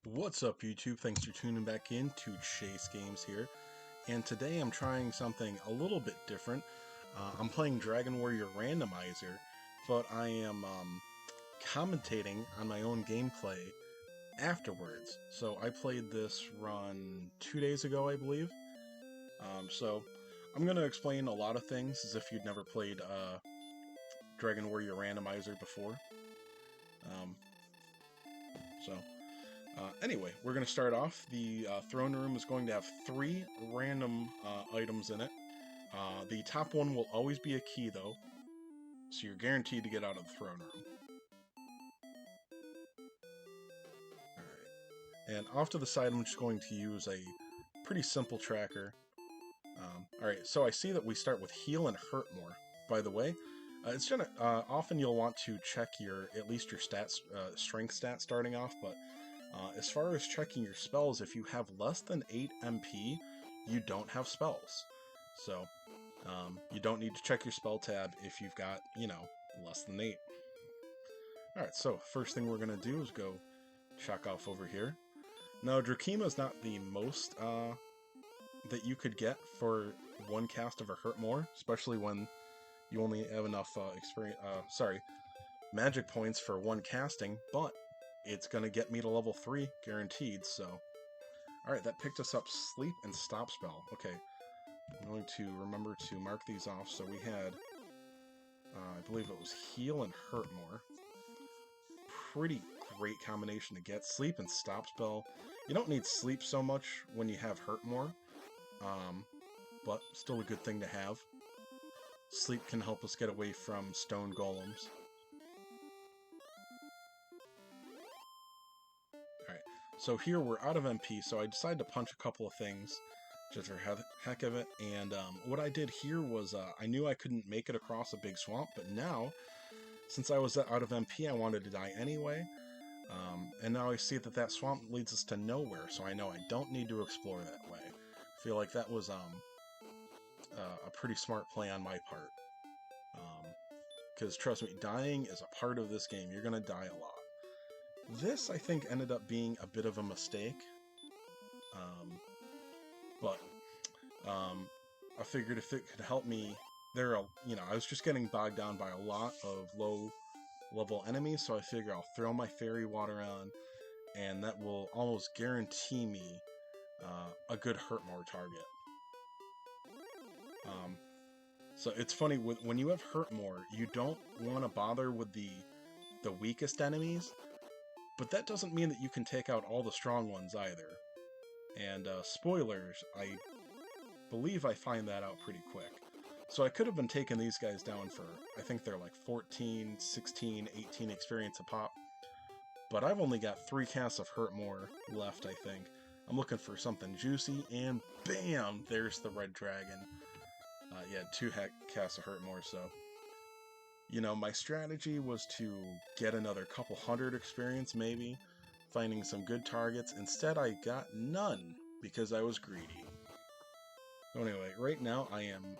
What's up, YouTube? Thanks for tuning back in to Chase Games here. And today I'm trying something a little bit different. I'm playing Dragon Warrior Randomizer, but I am commentating on my own gameplay afterwards. So I played this run 2 days ago, I believe. So I'm going to explain a lot of things as if you'd never played Dragon Warrior Randomizer before. Anyway, we're going to start off. The throne room is going to have 3 random items in it. The top one will always be a key, though, so you're guaranteed to get out of the throne room. Alright. And off to the side, I'm just going to use a pretty simple tracker. Alright, so I see that we start with heal and hurt more. By the way, it's gonna often you'll want to check at least your stats, strength stat starting off, but as far as checking your spells, if you have less than 8 MP, you don't have spells. So, you don't need to check your spell tab if you've got, less than 8. Alright, so first thing we're going to do is go check off over here. Now, Drakima is not the most that you could get for one cast of a Hurt More, especially when you only have enough magic points for one casting, but it's going to get me to level 3, guaranteed, so... Alright, that picked us up Sleep and Stop Spell. Okay, I'm going to remember to mark these off. So we had, I believe it was Heal and Hurt More. Pretty great combination to get. Sleep and Stop Spell. You don't need Sleep so much when you have Hurt More, but still a good thing to have. Sleep can help us get away from stone golems. Alright, so here we're out of MP, so I decided to punch a couple of things just for heck of it, and what I did here was, I knew I couldn't make it across a big swamp, but now, since I was out of MP, I wanted to die anyway, and now I see that swamp leads us to nowhere, so I know I don't need to explore that way. I feel like that was a pretty smart play on my part, because trust me, dying is a part of this game. You're going to die a lot. This, I think, ended up being a bit of a mistake, but I figured if it could help me, I was just getting bogged down by a lot of low-level enemies, so I figure I'll throw my fairy water on, and that will almost guarantee me a good Hurt More target. So it's funny, when you have Hurt More, you don't want to bother with the weakest enemies, but that doesn't mean that you can take out all the strong ones either. And spoilers, I believe I find that out pretty quick. So I could have been taking these guys down for, I think they're like 14, 16, 18 experience a pop. But I've only got 3 casts of Hurt More left, I think. I'm looking for something juicy, and bam! There's the red dragon. Yeah, 2 casts of Hurt More, so... my strategy was to get another couple hundred experience, maybe, finding some good targets. Instead, I got none, because I was greedy. So anyway, right now I am,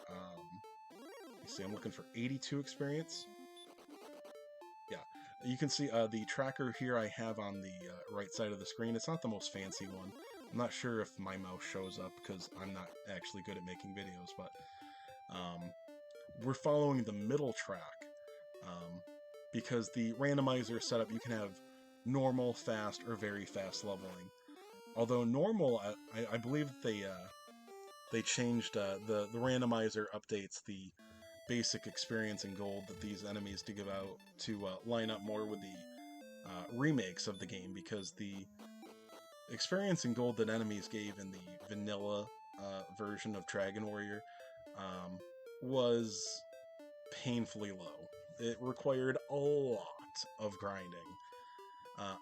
I'm looking for 82 experience. Yeah, you can see the tracker here I have on the right side of the screen. It's not the most fancy one. I'm not sure if my mouse shows up, because I'm not actually good at making videos, but we're following the middle track. Because the randomizer setup, you can have normal, fast, or very fast leveling. Although normal, I believe they changed, the randomizer updates the basic experience and gold that these enemies to give out to line up more with the remakes of the game, because the experience and gold that enemies gave in the vanilla version of Dragon Warrior was painfully low. It required a lot of grinding.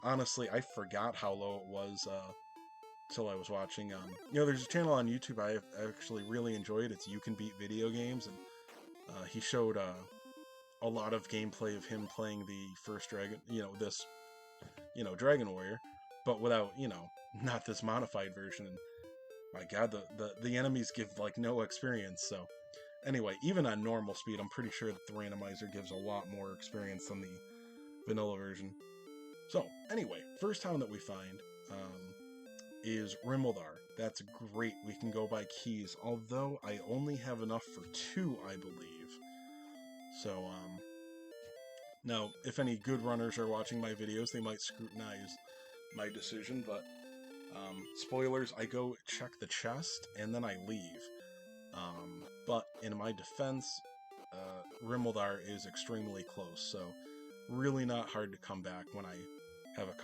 Honestly, I forgot how low it was till I was watching. There's a channel on YouTube I actually really enjoyed. It's You Can Beat Video Games, and he showed a lot of gameplay of him playing the first Dragon, Dragon Warrior, but without, not this modified version. And my God, the enemies give like no experience. So anyway, even on normal speed, I'm pretty sure that the randomizer gives a lot more experience than the vanilla version. So, anyway, first town that we find, is Rimmeldar. That's great. We can go by keys, although I only have enough for 2, I believe. So, now, if any good runners are watching my videos, they might scrutinize my decision, but spoilers, I go check the chest, and then I leave. But in my defense, Rimmeldar is extremely close, so really not hard to come back when I have a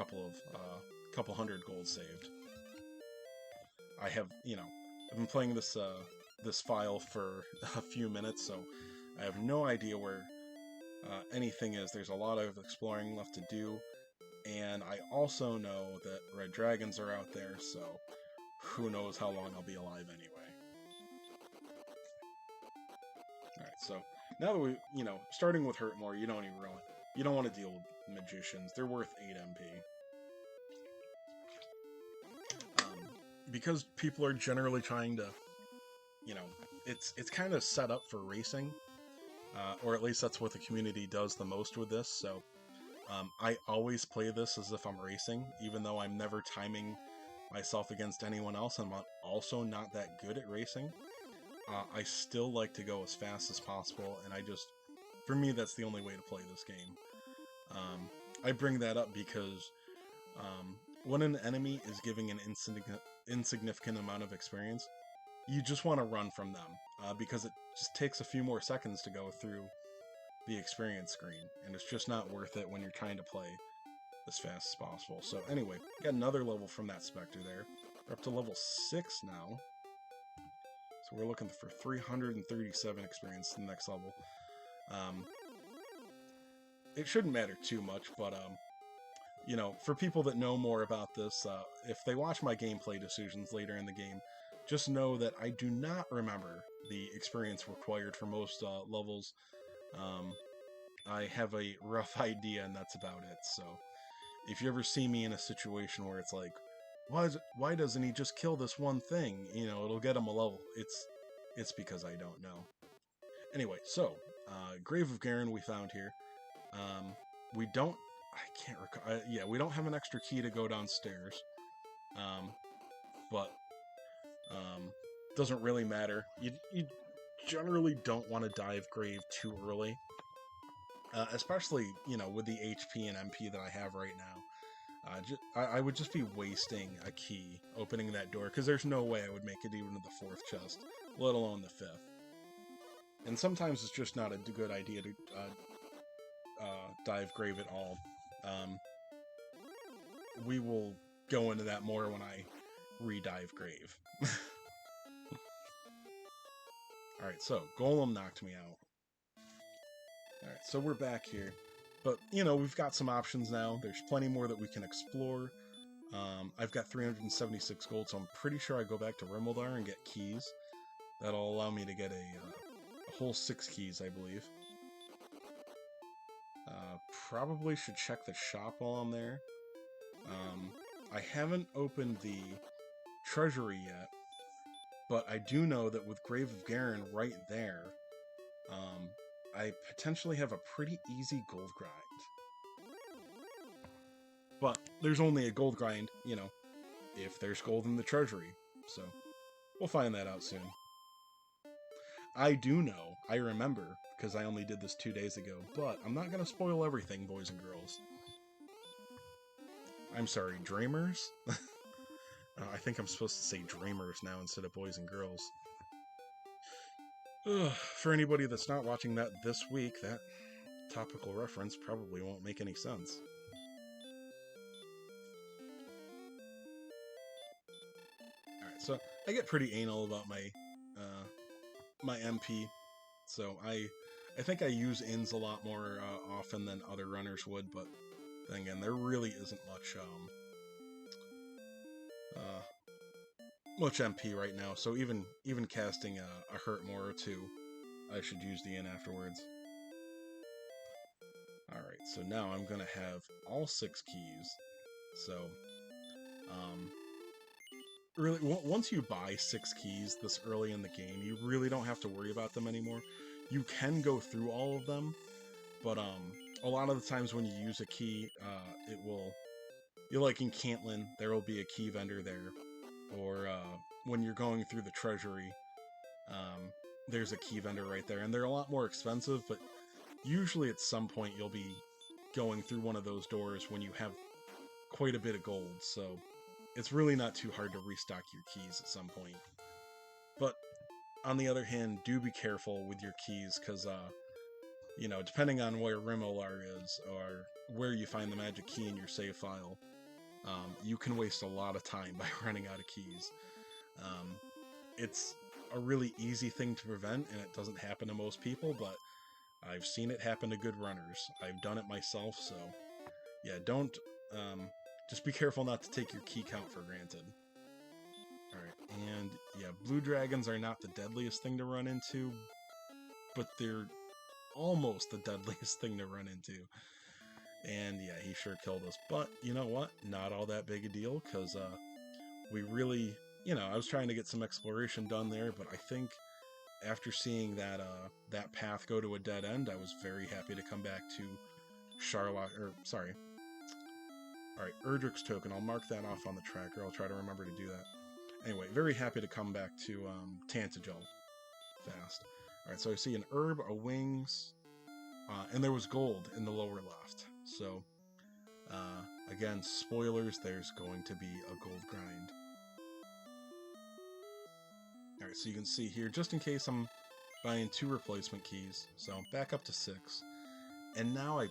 couple hundred gold saved. I have, I've been playing this file for a few minutes, so I have no idea where anything is. There's a lot of exploring left to do, and I also know that red dragons are out there, so who knows how long I'll be alive anyway. Alright, so now that we, starting with Hurtmore, you don't want to deal with magicians. They're worth 8 MP. Because people are generally trying to, it's kind of set up for racing, or at least that's what the community does the most with this, so I always play this as if I'm racing, even though I'm never timing myself against anyone else, and I'm also not that good at racing. I still like to go as fast as possible, and for me, that's the only way to play this game. I bring that up because when an enemy is giving an insignificant amount of experience, you just want to run from them, because it just takes a few more seconds to go through the experience screen, and it's just not worth it when you're trying to play as fast as possible. So anyway, got another level from that Spectre there. We're up to level 6 now. So we're looking for 337 experience in the next level. It shouldn't matter too much, but for people that know more about this, if they watch my gameplay decisions later in the game, just know that I do not remember the experience required for most levels. I have a rough idea, and that's about it. So if you ever see me in a situation where it's like, why doesn't he just kill this one thing? It'll get him a level. It's because I don't know. Anyway, so Grave of Garrenham we found here. We don't. I can't recall. Yeah, we don't have an extra key to go downstairs. But doesn't really matter. You generally don't want to dive grave too early, especially with the HP and MP that I have right now. I would just be wasting a key opening that door, because there's no way I would make it even to the 4th chest, let alone the 5th. And sometimes it's just not a good idea to dive grave at all. We will go into that more when I re-dive grave. Alright, so Golem knocked me out. Alright, so we're back here. But, we've got some options now. There's plenty more that we can explore. I've got 376 gold, so I'm pretty sure I go back to Rimmeldar and get keys. That'll allow me to get a whole 6 keys, I believe. Probably should check the shop while I'm there. I haven't opened the treasury yet, but I do know that with Grave of Garrenham right there, I potentially have a pretty easy gold grind. But there's only a gold grind, if there's gold in the treasury. So we'll find that out soon. I do know, I remember, because I only did this 2 days ago, but I'm not going to spoil everything, boys and girls. I'm sorry, dreamers? I think I'm supposed to say dreamers now instead of boys and girls. For anybody that's not watching that this week, that topical reference probably won't make any sense. Alright, so I get pretty anal about my my MP, so I think I use ins a lot more often than other runners would, but then again, there really isn't much MP right now, so even casting a Hurtmore or 2, I should use the in afterwards. Alright, so now I'm gonna have all 6 keys, so really, once you buy 6 keys this early in the game, you really don't have to worry about them anymore. You can go through all of them, but a lot of the times when you use a key, like in Cantlin, there will be a key vendor there, or when you're going through the treasury, there's a key vendor right there, and they're a lot more expensive, but usually at some point you'll be going through one of those doors when you have quite a bit of gold, so it's really not too hard to restock your keys at some point. But on the other hand, do be careful with your keys, because you know, depending on where Rimmeldar is, or where you find the magic key in your save file, you can waste a lot of time by running out of keys. It's a really easy thing to prevent, and it doesn't happen to most people, but I've seen it happen to good runners. I've done it myself, so yeah, don't, just be careful not to take your key count for granted. Alright, and yeah, blue dragons are not the deadliest thing to run into, but they're almost the deadliest thing to run into. And yeah, he sure killed us. But you know what? Not all that big a deal, because we really, you know, I was trying to get some exploration done there, but I think after seeing that that path go to a dead end, I was very happy to come back to Alright, Erdrick's token. I'll mark that off on the tracker. I'll try to remember to do that. Anyway, very happy to come back to Tantagel fast. Alright, so I see an herb, a wings, and there was gold in the lower left. So, again, spoilers, there's going to be a gold grind. Alright, so you can see here, just in case I'm buying 2 replacement keys, so back up to 6. And now I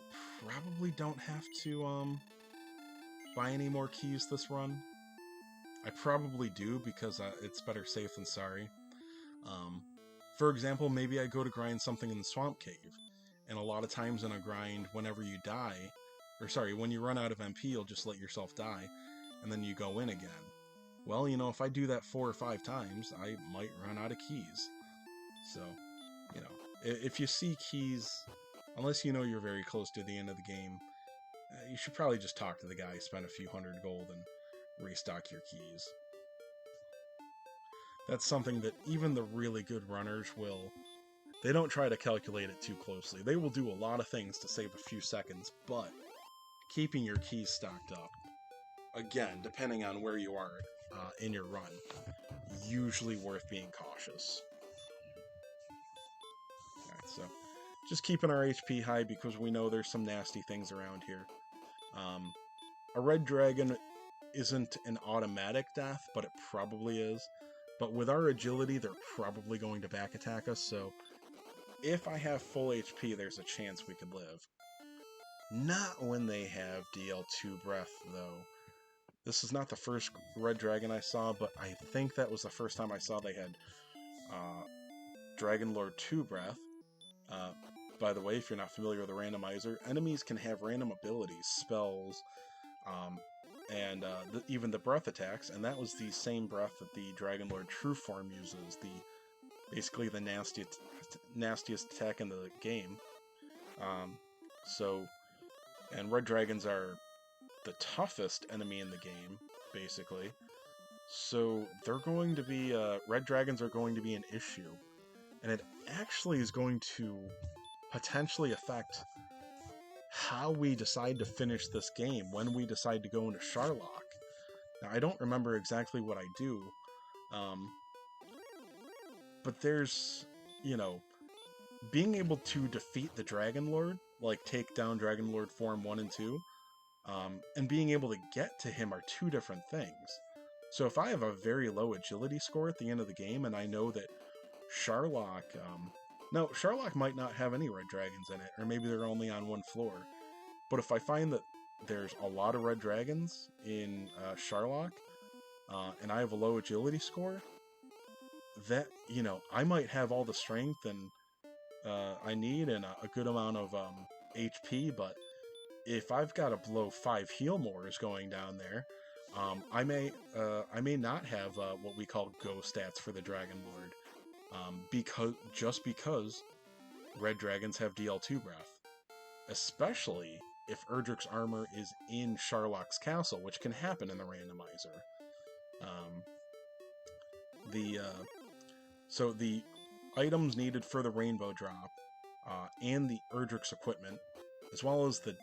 probably don't have to buy any more keys this run. I probably do, because it's better safe than sorry. For example, maybe I go to grind something in the Swamp Cave, and a lot of times in a grind, whenever you die, or sorry, when you run out of MP, you'll just let yourself die, and then you go in again. Well, you know, if I do that 4 or 5 times, I might run out of keys. So, you know, if you see keys, unless you know you're very close to the end of the game, you should probably just talk to the guy, spend a few hundred gold, and restock your keys. That's something that even the really good runners will... They don't try to calculate it too closely. They will do a lot of things to save a few seconds, but keeping your keys stocked up, again, depending on where you are in your run, usually worth being cautious. Alright, so just keeping our HP high, because we know there's some nasty things around here. A red dragon isn't an automatic death, but it probably is. But with our agility, they're probably going to back attack us, so if I have full HP, there's a chance we could live. Not when they have DL2 breath, though. This is not the first red dragon I saw, but I think that was the first time I saw they had Dragon Lord 2 breath. By the way, if you're not familiar with the randomizer, enemies can have random abilities, spells, and even the breath attacks, and that was the same breath that the Dragon Lord True Form uses, basically the nastiest attack in the game. And red dragons are the toughest enemy in the game, basically. So they're going to be, red dragons are going to be an issue, and it actually is going to potentially affect how we decide to finish this game, when we decide to go into Sharlock. Now, I don't remember exactly what I do, but there's, you know, being able to defeat the Dragon Lord, like take down Dragon Lord Form 1 and 2, and being able to get to him are 2 different things. So if I have a very low agility score at the end of the game, and I know that Sharlock, no, Sharlock might not have any red dragons in it, or maybe they're only on 1 floor. But if I find that there's a lot of red dragons in Sharlock, and I have a low agility score, that, you know, I might have all the strength and I need and a good amount of HP, but if I've got to blow 5 heal mores going down there, I may not have what we call go stats for the Dragon Lord, because red dragons have DL2 breath, especially if Erdrick's armor is in Sharlock's castle, which can happen in the randomizer. So the items needed for the rainbow drop, and the Erdrick's equipment, as well as the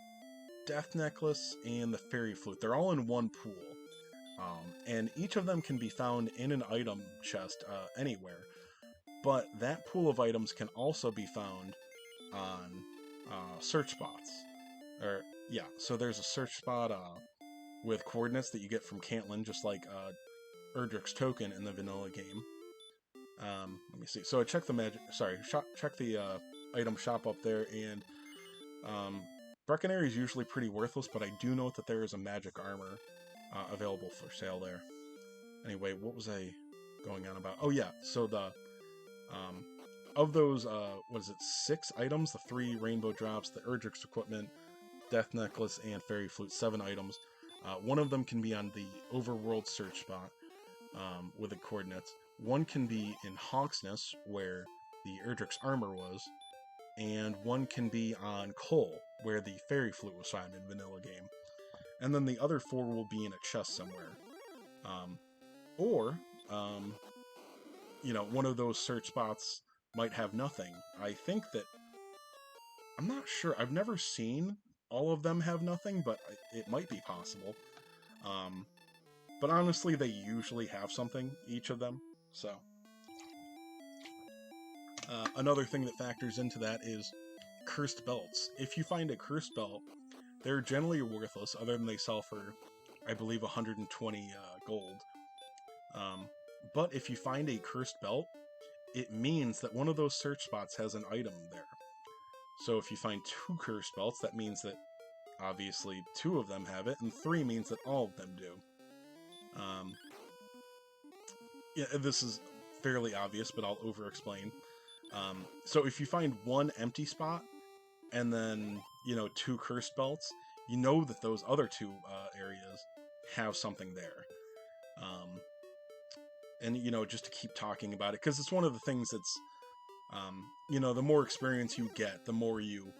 Death Necklace, and the Fairy Flute. They're all in one pool. And each of them can be found in an item chest anywhere. But that pool of items can also be found on search spots. Yeah, so there's a search spot with coordinates that you get from Cantlin, just like Erdrick's token in the vanilla game. Let me see. So I checked the check the item shop up there, and Breckenary is usually pretty worthless, but I do note that there is a magic armor available for sale there. Anyway, what was I going on about? Oh yeah, so the of those, what is it, 6 items, the 3 rainbow drops, the Erdrick's equipment, Death Necklace, and Fairy Flute, 7 items. One of them can be on the Overworld search spot with the coordinates. One can be in Hawksness, where the Erdrick's armor was, and one can be on Cole, where the Fairy Flute was found in Vanilla Game. And then the other 4 will be in a chest somewhere. Or, one of those search spots might have nothing. I think that... I'm not sure. I've never seen all of them have nothing, but it might be possible. But honestly, they usually have something, each of them, so... another thing that factors into that is cursed belts. If you find a cursed belt, they're generally worthless, other than they sell for, I believe, 120 gold. But if you find a cursed belt, it means that one of those search spots has an item there. So if you find 2 cursed belts, that means that obviously 2 of them have it, and 3 means that all of them do. Yeah, this is fairly obvious, but I'll over-explain. So if you find 1 empty spot, and then, 2 cursed belts, you know that those other 2 areas have something there. And, just to keep talking about it, because it's one of the things that's, the more experience you get, the more you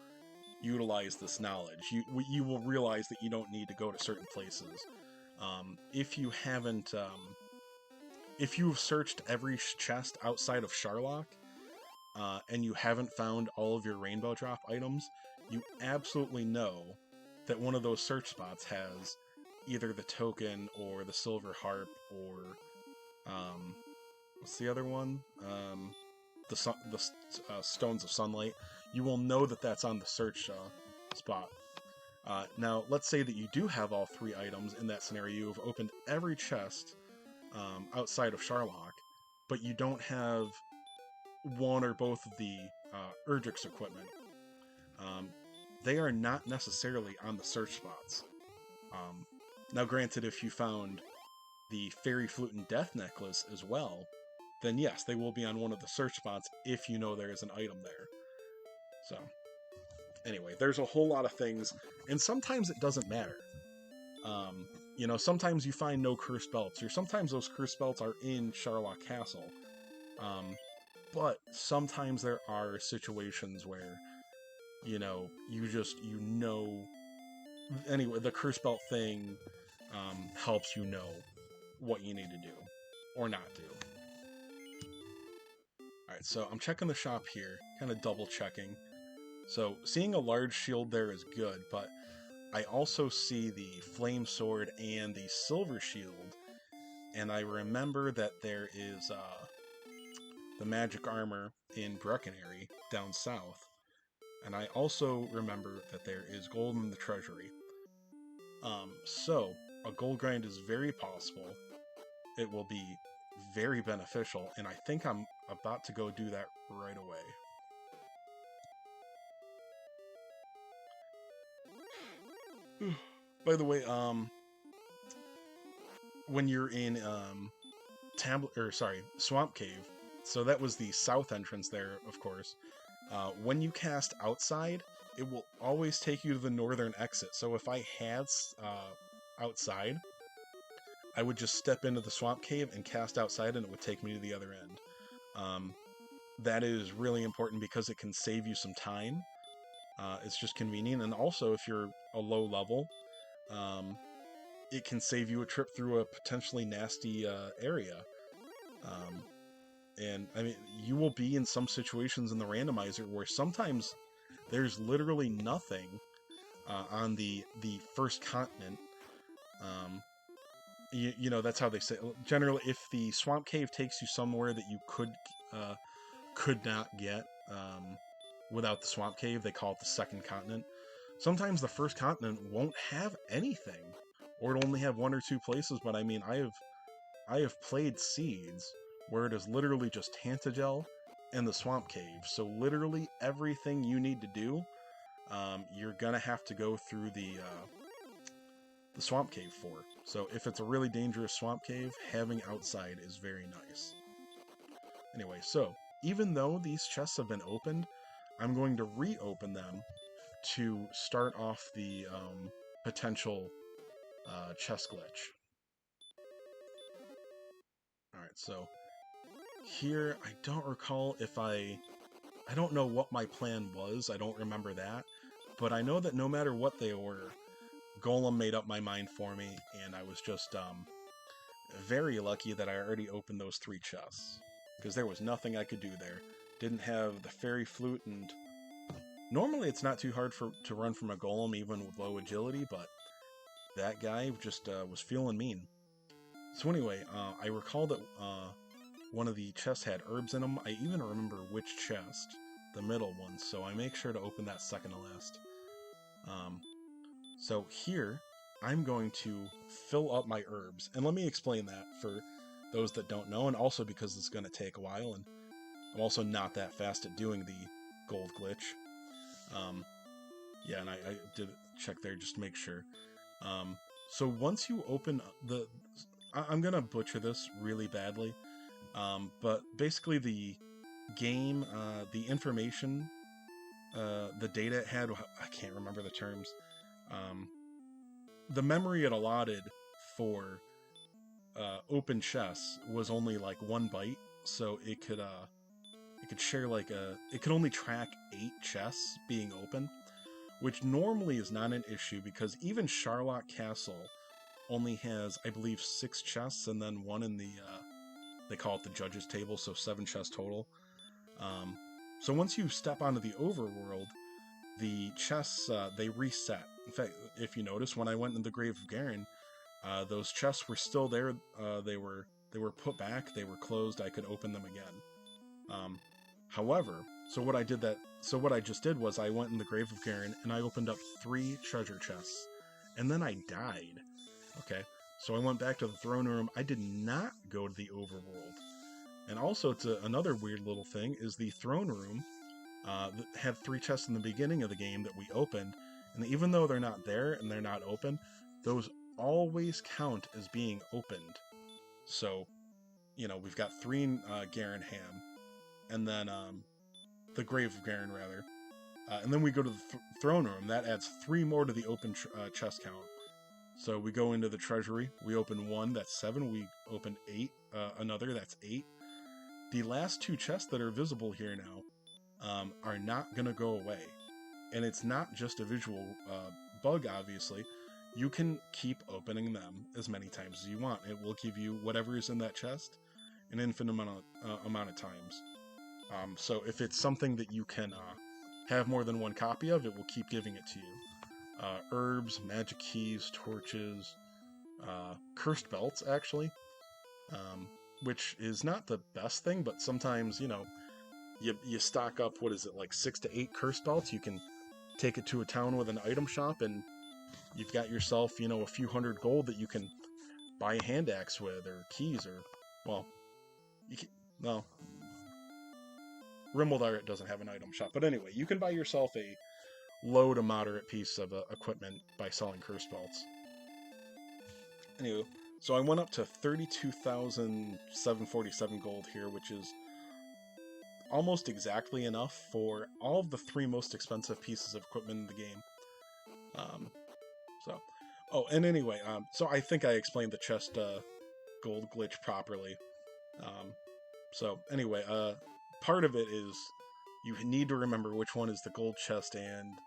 utilize this knowledge. You will realize that you don't need to go to certain places. If you haven't, if you've searched every chest outside of Sharlock, and you haven't found all of your rainbow drop items, you absolutely know that one of those search spots has either the token or the silver harp or what's the other one? The stones of sunlight. You will know that that's on the search spot. Now, let's say that you do have all 3 items in that scenario. You have opened every chest outside of Sharlock, but you don't have one or both of the Erdrick's equipment. They are not necessarily on the search spots. Now, granted, if you found the Fairy Flute and Death Necklace as well, then yes, they will be on one of the search spots if you know there is an item there. So, anyway, there's a whole lot of things, and sometimes it doesn't matter. Sometimes you find no cursed belts, or sometimes those cursed belts are in Sharlock Castle. But sometimes there are situations where, anyway, the curse belt thing helps you know what you need to do or not do. Alright, so I'm checking the shop here, kind of double checking. So seeing a large shield there is good, but I also see the flame sword and the silver shield, and I remember that there is the magic armor in Breckenary down south, and I also remember that there is gold in the treasury. So a gold grind is very possible. It will be very beneficial, and I think I'm about to go do that right away. By the way, when you're in Swamp Cave, so that was the south entrance there, of course. When you cast outside, it will always take you to the northern exit. So if I had outside, I would just step into the Swamp Cave and cast outside, and it would take me to the other end. That is really important because it can save you some time. It's just convenient, and also if you're a low level, it can save you a trip through a potentially nasty area. And I mean, you will be in some situations in the randomizer where sometimes there's literally nothing on the first continent. You know, that's how they say it. Generally, if the swamp cave takes you somewhere that you could not get without the swamp cave, they call it the second continent. Sometimes the first continent won't have anything, or it'll only have one or two places. But I mean, I have played Seeds where it is literally just Tantagel and the swamp cave. So literally everything you need to do, you're gonna have to go through the swamp cave for. So if it's a really dangerous swamp cave, having outside is very nice. Anyway, so even though these chests have been opened, I'm going to reopen them to start off the potential chest glitch. Alright, so here I don't recall if I don't know what my plan was, I don't remember that, but I know that no matter what they were, Golem made up my mind for me, and I was just very lucky that I already opened those 3 chests, because there was nothing I could do there. Didn't have the fairy flute, and normally it's not too hard to run from a Golem even with low agility, but that guy just was feeling mean. So anyway, I recall that one of the chests had herbs in them. I even remember which chest, the middle one, so I make sure to open that second to last. So here, I'm going to fill up my herbs. And let me explain that for those that don't know, and also because it's going to take a while, and I'm also not that fast at doing the gold glitch. Yeah, and I did check there just to make sure. So once you open the... I'm going to butcher this really badly, but basically the game, the information, the data it had, I can't remember the terms, the memory it allotted for open chests was only like 1 byte, so it could share like it could only track 8 chests being open, which normally is not an issue because even Charlotte Castle only has, I believe, 6 chests and then 1 in the they call it the judges table, so 7 chests total. So once you step onto the overworld, the chests they reset. In fact, if you notice, when I went in the Grave of Garren, those chests were still there. They were put back. They were closed. I could open them again. However, so what I just did was I went in the Grave of Garren and I opened up 3 treasure chests, and then I died. Okay, so I went back to the throne room. I did not go to the overworld. And also, another weird little thing is the throne room had 3 chests in the beginning of the game that we opened, and even though they're not there and they're not open, those always count as being opened. So, you know, we've got 3 in Garrenham, and then the Grave of Garren, rather. And then we go to the throne room. That adds 3 more to the open chest count. So we go into the treasury. We open 1, that's 7. We open 8, another, that's 8. The last 2 chests that are visible here now are not going to go away. And it's not just a visual bug, obviously. You can keep opening them as many times as you want. It will give you whatever is in that chest an infinite amount of times. So if it's something that you can have more than 1 copy of, it will keep giving it to you. Herbs, magic keys, torches, cursed belts, actually, which is not the best thing, but sometimes, you know, you stock up, what is it, like 6 to 8 cursed belts. You can take it to a town with an item shop, and you've got yourself, you know, a few hundred gold that you can buy a hand axe with, or keys, or, well, Rimmeldar doesn't have an item shop, but anyway, you can buy yourself a low to moderate piece of equipment by selling cursed belts. Anyway, so I went up to 32,747 gold here, which is almost exactly enough for all of the 3 most expensive pieces of equipment in the game. And anyway, so I think I explained the chest gold glitch properly. So anyway, part of it is you need to remember which one is the gold chest, and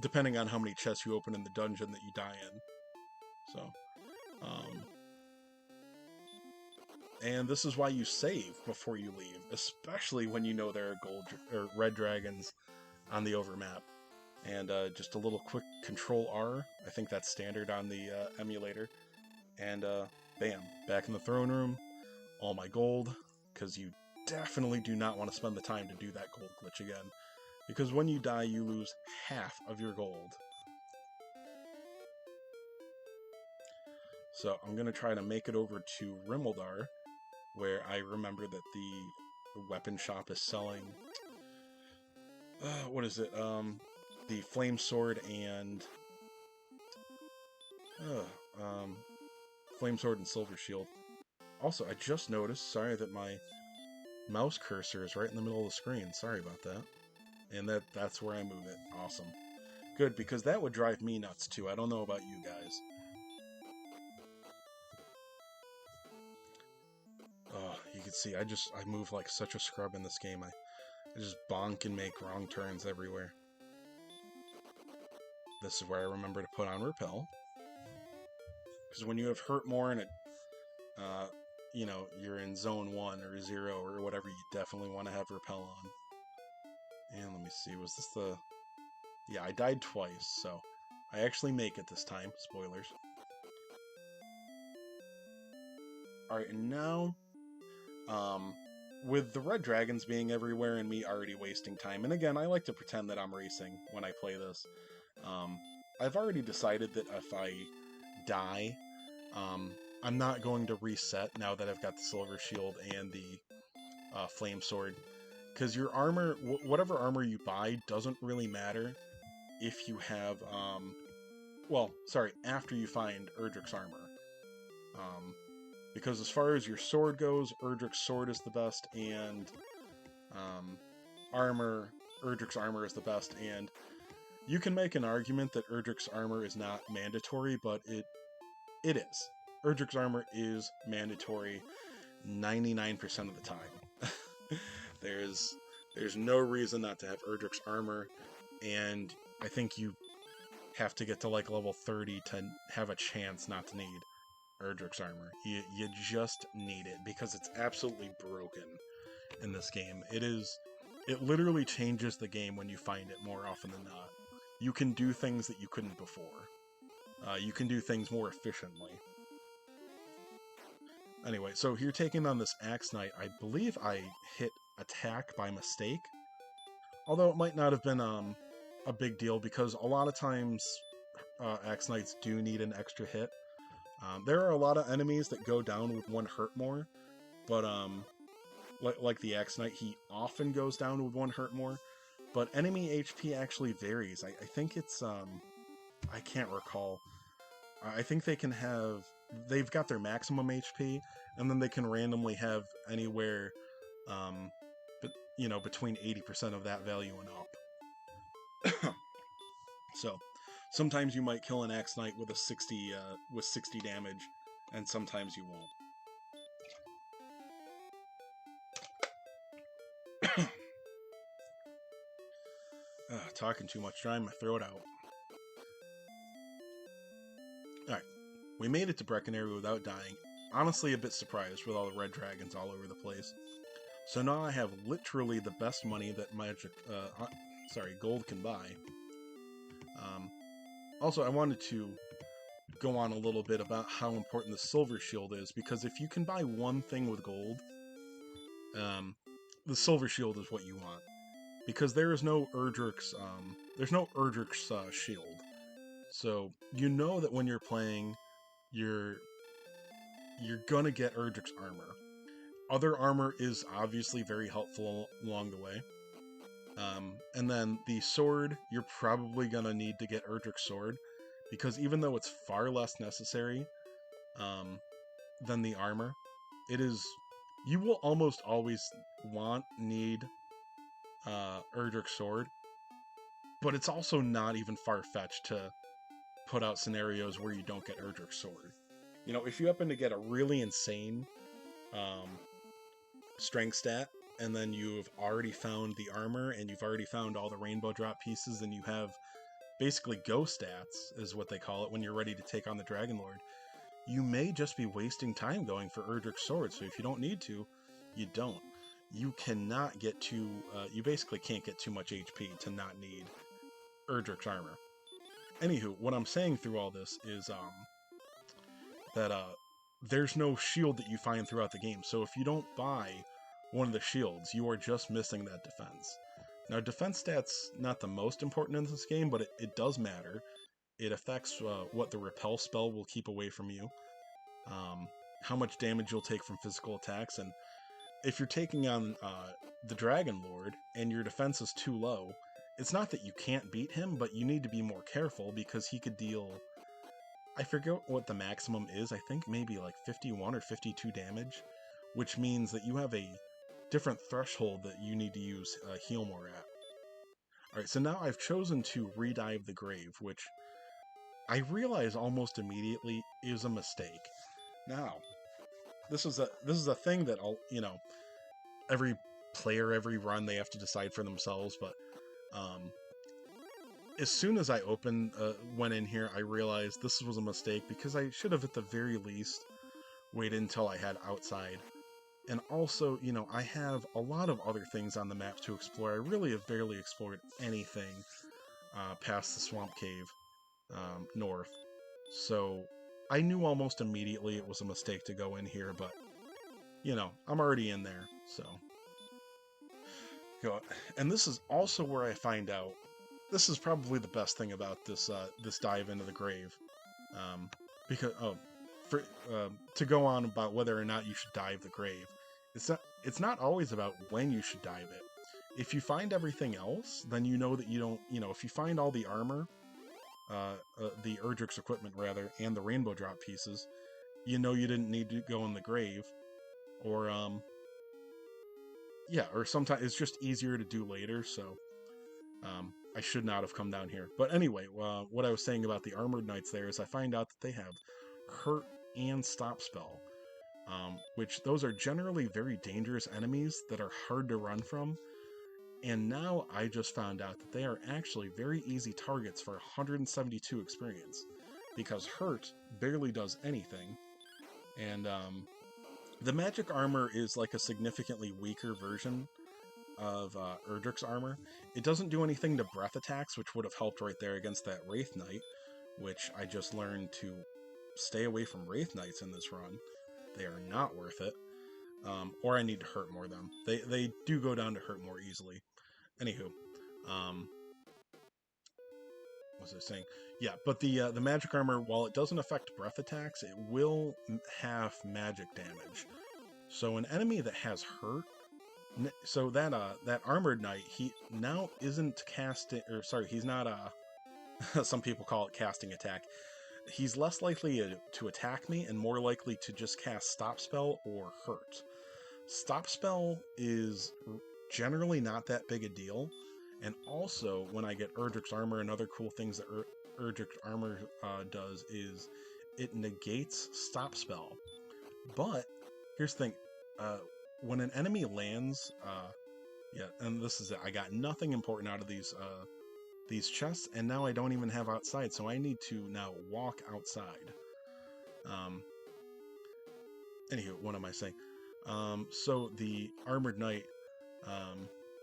depending on how many chests you open in the dungeon that you die in. So, and this is why you save before you leave, especially when you know there are gold or red dragons on the overmap. and just a little quick Control R. I think that's standard on the emulator. And bam, back in the throne room, all my gold, because you definitely do not want to spend the time to do that gold glitch again, because when you die, you lose half of your gold. So I'm going to try to make it over to Rimmeldar, where I remember that the weapon shop is selling, what is it, the flame sword and, flame sword and silver shield. Also, I just noticed, sorry, that my mouse cursor is right in the middle of the screen. Sorry about that. And that's where I move it. Awesome. Good, because that would drive me nuts too. I don't know about you guys. Oh, you can see, I move like such a scrub in this game. I just bonk and make wrong turns everywhere. This is where I remember to put on Repel. Because when you have Hurt more and it, you know, you're in zone 1 or 0 or whatever, you definitely want to have Repel on. And let me see, was this the... Yeah, I died twice, so I actually make it this time. Spoilers. Alright, and now, with the red dragons being everywhere and me already wasting time, and again, I like to pretend that I'm racing when I play this, I've already decided that if I die, I'm not going to reset now that I've got the silver shield and the flame sword, because your armor, whatever armor you buy, doesn't really matter if you have, well, sorry, after you find Erdrick's armor. Because as far as your sword goes, Erdrick's sword is the best, and armor, Erdrick's armor is the best, and you can make an argument that Erdrick's armor is not mandatory, but it is. Erdrick's armor is mandatory 99% of the time. There's no reason not to have Erdrick's armor, and I think you have to get to like level 30 to have a chance not to need Erdrick's armor. You just need it because it's absolutely broken in this game. It literally changes the game when you find it more often than not. You can do things that you couldn't before. You can do things more efficiently. Anyway, so here taking on this Axe Knight, I believe I hit attack by mistake. Although it might not have been a big deal, because a lot of times Axe Knights do need an extra hit. There are a lot of enemies that go down with 1 hurt more, but like the Axe Knight, he often goes down with 1 hurt more, but enemy HP actually varies. I think it's, I can't recall. I think they can have, they've got their maximum HP, and then they can randomly have anywhere, you know, between 80% of that value and up. So, sometimes you might kill an Axe Knight with a 60 damage, and sometimes you won't. Talking too much, drying my throat out. Alright, we made it to Breckenary without dying. Honestly, a bit surprised with all the red dragons all over the place. So now I have literally the best money that gold can buy. Also, I wanted to go on a little bit about how important the silver shield is, because if you can buy one thing with gold, the silver shield is what you want. Because there is no Erdrick's, shield. So, you know that when you're playing, you're gonna get Erdrick's armor. Other armor is obviously very helpful along the way. And then the sword, you're probably gonna need to get Erdrick's sword, because even though it's far less necessary than the armor, you will almost always need Erdrick's sword, but it's also not even far-fetched to put out scenarios where you don't get Erdrick's sword. You know, if you happen to get a really insane strength stat, and then you've already found the armor, and you've already found all the rainbow drop pieces, and you have basically go stats, is what they call it, when you're ready to take on the Dragon Lord, you may just be wasting time going for Erdrick's sword, so if you don't need to, you don't. You cannot get too, you basically can't get too much HP to not need Erdrick's armor. Anywho, what I'm saying through all this is that there's no shield that you find throughout the game. So if you don't buy one of the shields, you are just missing that defense. Now, defense stats not the most important in this game, but it does matter. It affects what the repel spell will keep away from you, how much damage you'll take from physical attacks, and if you're taking on the Dragon Lord and your defense is too low, it's not that you can't beat him, but you need to be more careful because he could deal, I forget what the maximum is, I think maybe like 51 or 52 damage, which means that you have a different threshold that you need to use heal more at. Alright, so now I've chosen to redive the grave, which I realize almost immediately is a mistake. Now, this is a thing that every player, every run, they have to decide for themselves, but as soon as I went in here, I realized this was a mistake because I should have at the very least waited until I had outside. And also, I have a lot of other things on the map to explore. I really have barely explored anything past the Swamp Cave north. So I knew almost immediately it was a mistake to go in here, but, I'm already in there, so. And this is also where I find out, this is probably the best thing about this dive into the grave. Because, to go on about whether or not you should dive the grave, it's not always about when you should dive it. If you find everything else, then you know that you don't, if you find all the armor, the Erdrick's equipment rather, and the rainbow drop pieces, you didn't need to go in the grave, or or sometimes it's just easier to do later, so I should not have come down here. But anyway, what I was saying about the armored knights there is I find out that they have hurt and stop spell, which those are generally very dangerous enemies that are hard to run from. And now I just found out that they are actually very easy targets for 172 experience, because hurt barely does anything, and the magic armor is like a significantly weaker version of Erdrick's armor. It doesn't do anything to breath attacks, which would have helped right there against that Wraith Knight, which I just learned to stay away from Wraith Knights in this run. They are not worth it. Or I need to hurt more them. They do go down to hurt more easily. Anywho, what was I saying? Yeah, but the magic armor, while it doesn't affect breath attacks, it will have magic damage. So an enemy that has hurt, so that armored knight, he now isn't casting, or sorry, he's not some people call it casting attack. He's less likely to attack me and more likely to just cast stop spell or hurt. Stop spell is generally not that big a deal, and also when I get Erdrick's armor, and other cool things that Erdrick's armor does is it negates stop spell. But here's the thing, when an enemy lands, and this is it, I got nothing important out of these chests, and now I don't even have outside, so I need to now walk outside. Anywho, what am I saying? So the armored knight,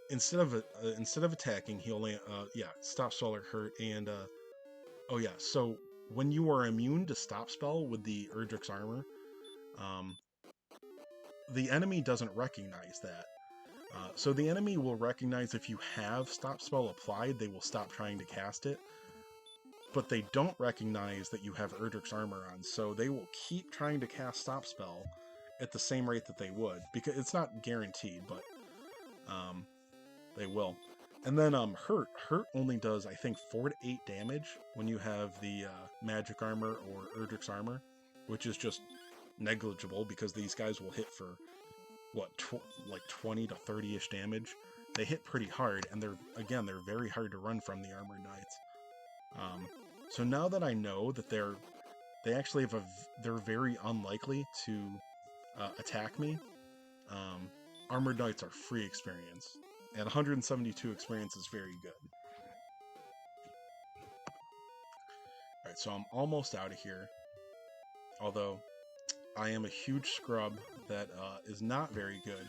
instead of attacking, he only stop spell or hurt, and so when you are immune to stop spell with the Erdrick's armor, the enemy doesn't recognize that. So the enemy will recognize if you have stop spell applied, they will stop trying to cast it, but they don't recognize that you have Erdrick's armor on, so they will keep trying to cast stop spell at the same rate that they would, because it's not guaranteed, but they will. And then hurt only does, I think, 4 to 8 damage when you have the magic armor or Erdrick's armor, which is just negligible because these guys will hit for like 20 to 30-ish damage. They hit pretty hard, and they're very hard to run from, the armored knights. So now that I know that they're very unlikely to attack me, armored knights are free experience, and 172 experience is very good. Alright, so I'm almost out of here, although I am a huge scrub that is not very good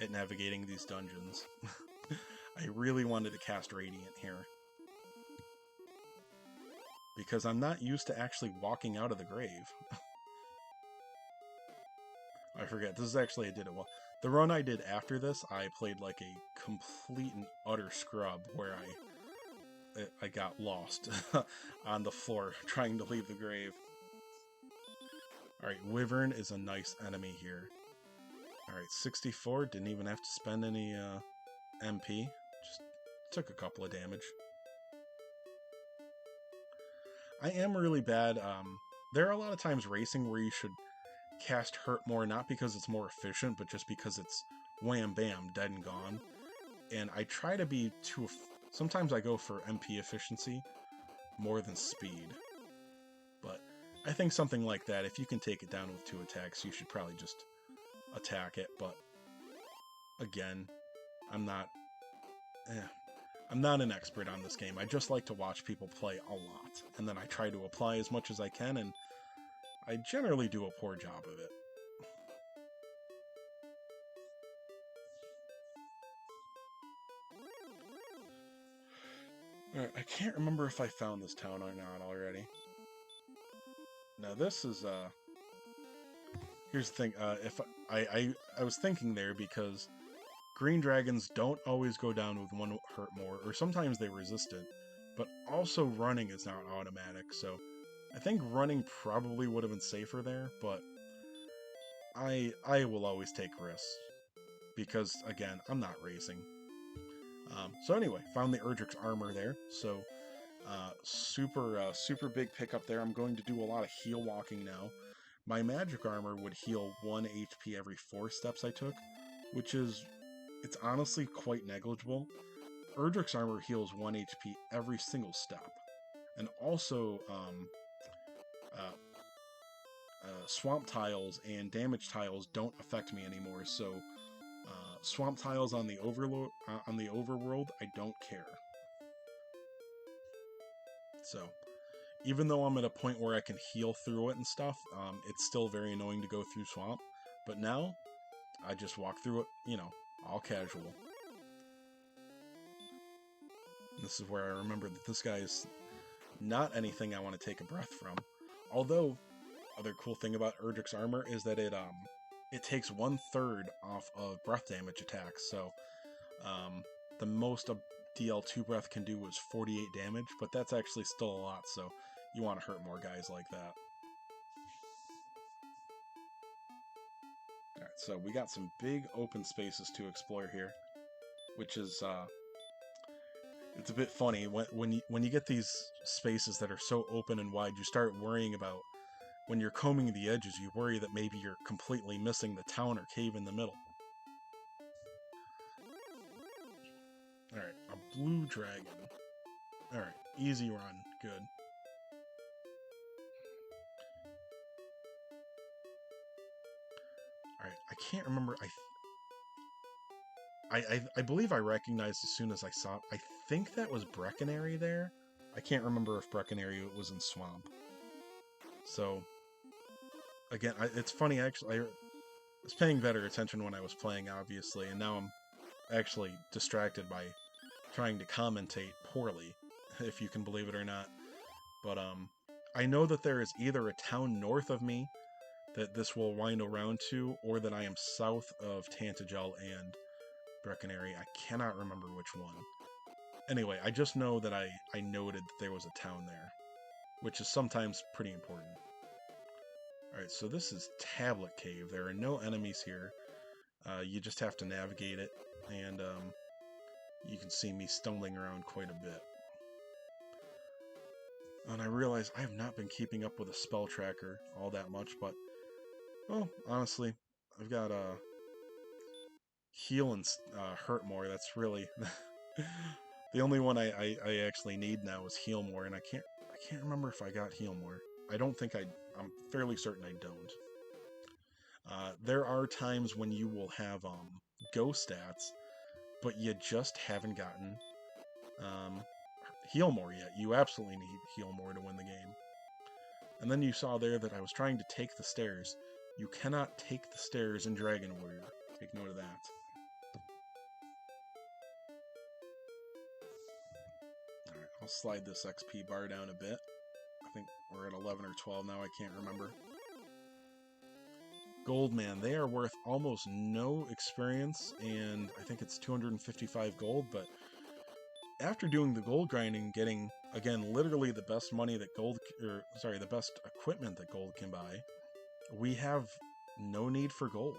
at navigating these dungeons. I really wanted to cast Radiant here. because I'm not used to actually walking out of the grave. I forget, this is actually, I did it well. The run I did after this, I played like a complete and utter scrub where I got lost on the floor trying to leave the grave. Alright, Wyvern is a nice enemy here. Alright, 64, didn't even have to spend any MP, just took a couple of damage. I am really bad, there are a lot of times racing where you should cast Hurt more, not because it's more efficient, but just because it's wham bam, dead and gone. And I try to be too... Sometimes I go for MP efficiency more than speed. But I think something like that, if you can take it down with 2 attacks, you should probably just attack it. But again, I'm not an expert on this game. I just like to watch people play a lot, and then I try to apply as much as I can, and I generally do a poor job of it. Alright, I can't remember if I found this town or not already. Now this is, here's the thing, if I was thinking there because green dragons don't always go down with 1 hurt more, or sometimes they resist it, but also running is not automatic, so I think running probably would have been safer there, but I will always take risks, because, again, I'm not racing. So anyway, found the Erdrick's armor there, so super big pickup there. I'm going to do a lot of heal walking now. My magic armor would heal 1 HP every 4 steps I took, which is, it's honestly quite negligible. Erdrick's armor heals 1 HP every single step. And also, swamp tiles and damage tiles don't affect me anymore, so swamp tiles on the overworld, I don't care. So, even though I'm at a point where I can heal through it and stuff, it's still very annoying to go through swamp. But now, I just walk through it, you know, all casual. And this is where I remember that this guy is not anything I want to take a breath from. Although, other cool thing about Erdrick's armor is that it takes 1/3 off of breath damage attacks, so the most a DL2 breath can do is 48 damage, but that's actually still a lot, so you want to hurt more guys like that. Alright, so we got some big open spaces to explore here, which is, it's a bit funny. When you get these spaces that are so open and wide, you start worrying about, when you're combing the edges, you worry that maybe you're completely missing the town or cave in the middle. Alright, a blue dragon. Alright, easy run. Good. Alright, I can't remember. I believe I recognized as soon as I saw it. I think that was Breckenary there. I can't remember if Breckenary was in Swamp. So, again, it's funny, actually. I was paying better attention when I was playing, obviously, and now I'm actually distracted by trying to commentate poorly, if you can believe it or not. But I know that there is either a town north of me that this will wind around to, or that I am south of Tantagel and Breckenary. I cannot remember which one. Anyway, I just know that I noted that there was a town there, which is sometimes pretty important. Alright, so this is Tablet Cave. There are no enemies here. You just have to navigate it, and you can see me stumbling around quite a bit. And I realize I have not been keeping up with a spell tracker all that much, but, well, honestly, I've got heal and hurt more. That's really the only one I actually need now is heal more, and I can't remember if I got heal more. I don't think I'm fairly certain I don't. There are times when you will have go stats, but you just haven't gotten heal more yet. You absolutely need heal more to win the game. And then you saw there that I was trying to take the stairs. You cannot take the stairs in Dragon Warrior. Take note of that. Alright, I'll slide this XP bar down a bit. I think we're at 11 or 12 now, I can't remember. Gold, man, they are worth almost no experience, and I think it's 255 gold, but after doing the gold grinding, getting, again, literally the best money that gold, or sorry, the best equipment that gold can buy, we have no need for gold.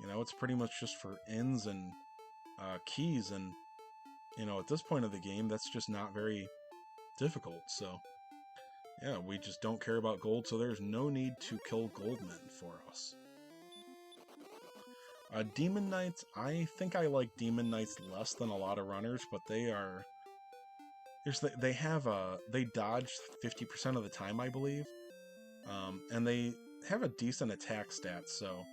You know, it's pretty much just for ins and keys, and, you know, at this point of the game, that's just not very difficult, so yeah, we just don't care about gold, so there's no need to kill goldmen for us. Demon Knights, I think I like Demon Knights less than a lot of runners, but they are... they have they dodge 50% of the time, I believe, and they have a decent attack stat, so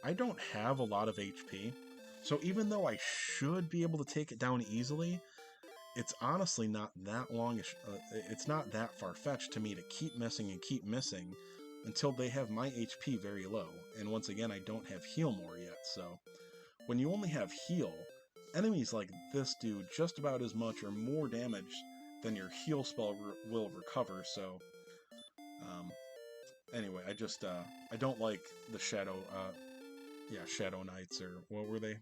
I don't have a lot of HP, so even though I should be able to take it down easily, it's honestly not that longish. It's not that far-fetched to me to keep missing and keep missing until they have my HP very low. And once again, I don't have heal more yet, so when you only have heal, enemies like this do just about as much or more damage than your heal spell will recover, so anyway, I don't like the Shadow Knights, or what were they?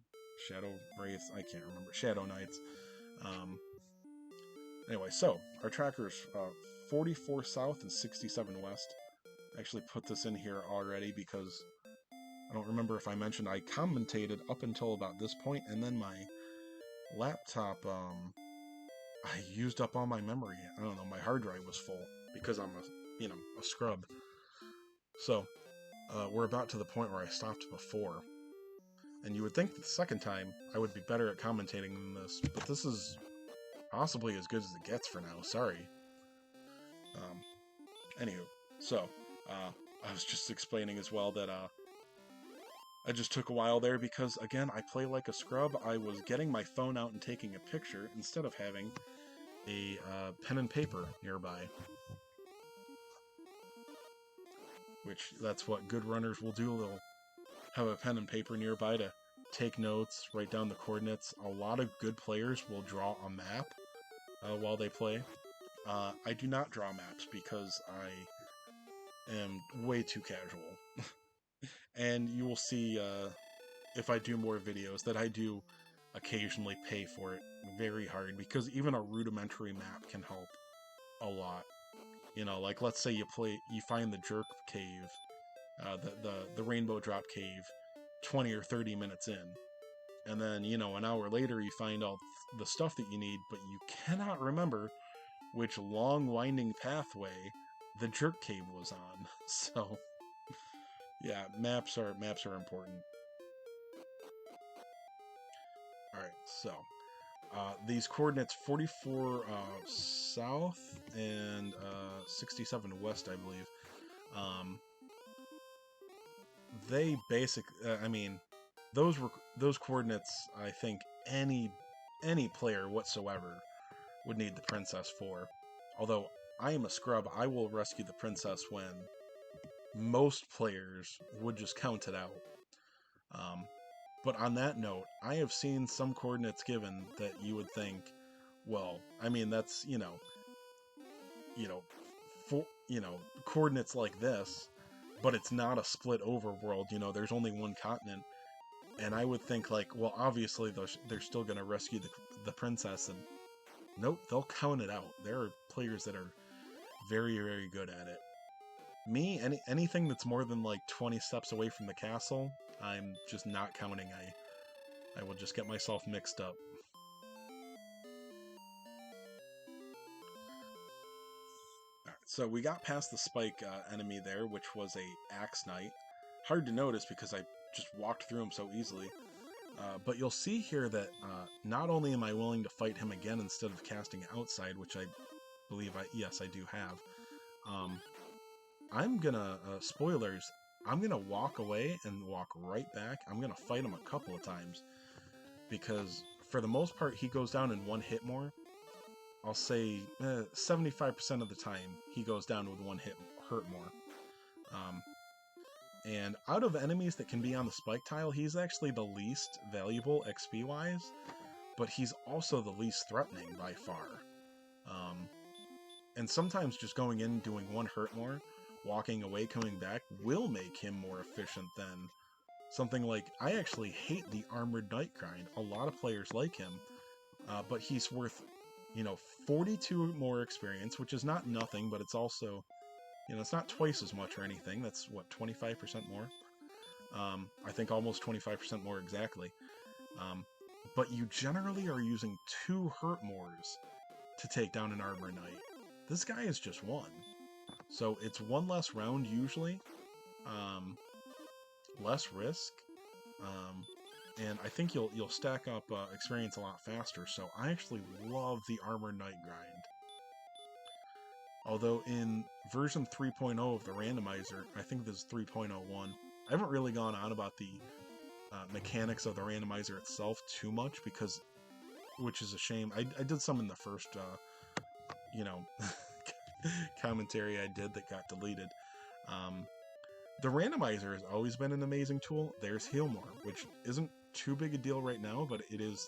Shadow Wraiths? I can't remember. Shadow Knights. Anyway, so our tracker's 44 south and 67 west. I actually put this in here already because I don't remember if I mentioned I commentated up until about this point, and then my laptop, I used up all my memory. I don't know, my hard drive was full because I'm a scrub. So, we're about to the point where I stopped before. And you would think that the second time I would be better at commentating than this, but this is possibly as good as it gets for now, sorry. Anywho, so, I was just explaining as well that, I just took a while there because, again, I play like a scrub. I was getting my phone out and taking a picture instead of having a pen and paper nearby. Which, that's what good runners will do. They'll have a pen and paper nearby to take notes, write down the coordinates. A lot of good players will draw a map while they play. I do not draw maps because I am way too casual. And you will see, if I do more videos, that I do occasionally pay for it very hard, because even a rudimentary map can help a lot. You know, like, let's say you find the jerk cave, the rainbow drop cave 20 or 30 minutes in, and then, you know, an hour later you find all the stuff that you need, but you cannot remember which long winding pathway the jerk cave was on. So yeah, maps are important. Alright, so these coordinates 44 south and 67 west, I believe. They I mean, those coordinates, I think any player whatsoever would need the princess for. Although I am a scrub, I will rescue the princess when most players would just count it out. But on that note, I have seen some coordinates given that you would think, well, I mean, that's, coordinates like this, but it's not a split overworld, there's only one continent. And I would think, like, well, obviously they're still going to rescue the princess, and nope, they'll count it out. There are players that are very, very good at it. Me, anything that's more than like 20 steps away from the castle, I'm just not counting. I will just get myself mixed up. Alright, so we got past the spike enemy there, which was a axe knight. Hard to notice because I just walked through him so easily. But you'll see here that not only am I willing to fight him again instead of casting outside, which I believe yes, I do have. I'm gonna, spoilers, I'm gonna walk away and walk right back. I'm gonna fight him a couple of times, because for the most part he goes down in one hit more. I'll say 75% of the time he goes down with one hurt more. And out of enemies that can be on the spike tile, he's actually the least valuable XP wise, but he's also the least threatening by far. And sometimes just going in, doing one hurt more, walking away, coming back, will make him more efficient than something like... I actually hate the Armored Knight grind. A lot of players like him, but he's worth, 42 more experience, which is not nothing, but it's also, it's not twice as much or anything. That's, what, 25% more? I think almost 25% more exactly. But you generally are using 2 hurt mores to take down an Armor Knight. This guy is just 1. So it's 1 less round usually, less risk, and I think you'll stack up experience a lot faster. So I actually love the Armor Knight grind. Although in version 3.0 of the Randomizer, I think this is 3.01, I haven't really gone on about the mechanics of the Randomizer itself too much, because, which is a shame. I did some in the first, commentary I did that got deleted. The Randomizer has always been an amazing tool. There's Heal More, which isn't too big a deal right now, but it is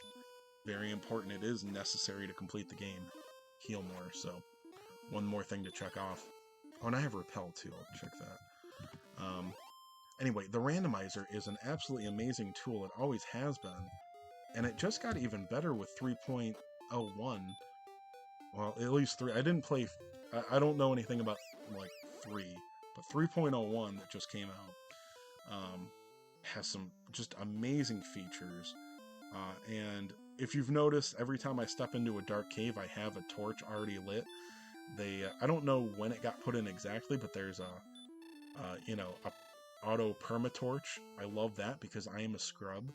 very important. It is necessary to complete the game. Heal More, so one more thing to check off. Oh, and I have Repel too. I'll check that. Anyway, the Randomizer is an absolutely amazing tool. It always has been. And it just got even better with 3.01. Well, at least 3. I didn't play... I don't know anything about, 3. But 3.01 that just came out has some just amazing features. And if you've noticed, every time I step into a dark cave, I have a torch already lit. I don't know when it got put in exactly, but there's a auto permatorch. I love that because I am a scrub.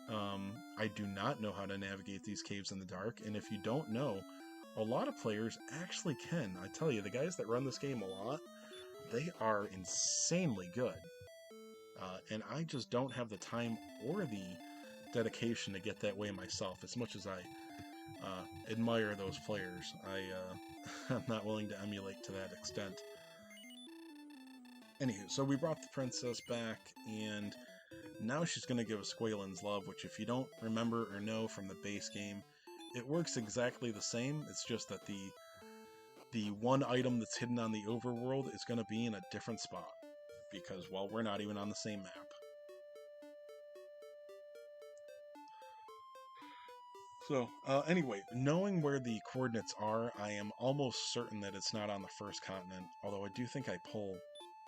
I do not know how to navigate these caves in the dark, and if you don't know, a lot of players actually can. I tell you, the guys that run this game a lot, they are insanely good. And I just don't have the time or the dedication to get that way myself, as much as I admire those players. I'm not willing to emulate to that extent. Anywho, so we brought the princess back, and now she's going to give us GWelins Love, which, if you don't remember or know from the base game, it works exactly the same. It's just that the one item that's hidden on the overworld is going to be in a different spot, because, well, we're not even on the same map. So, anyway, knowing where the coordinates are, I am almost certain that it's not on the first continent, although I do think I pull...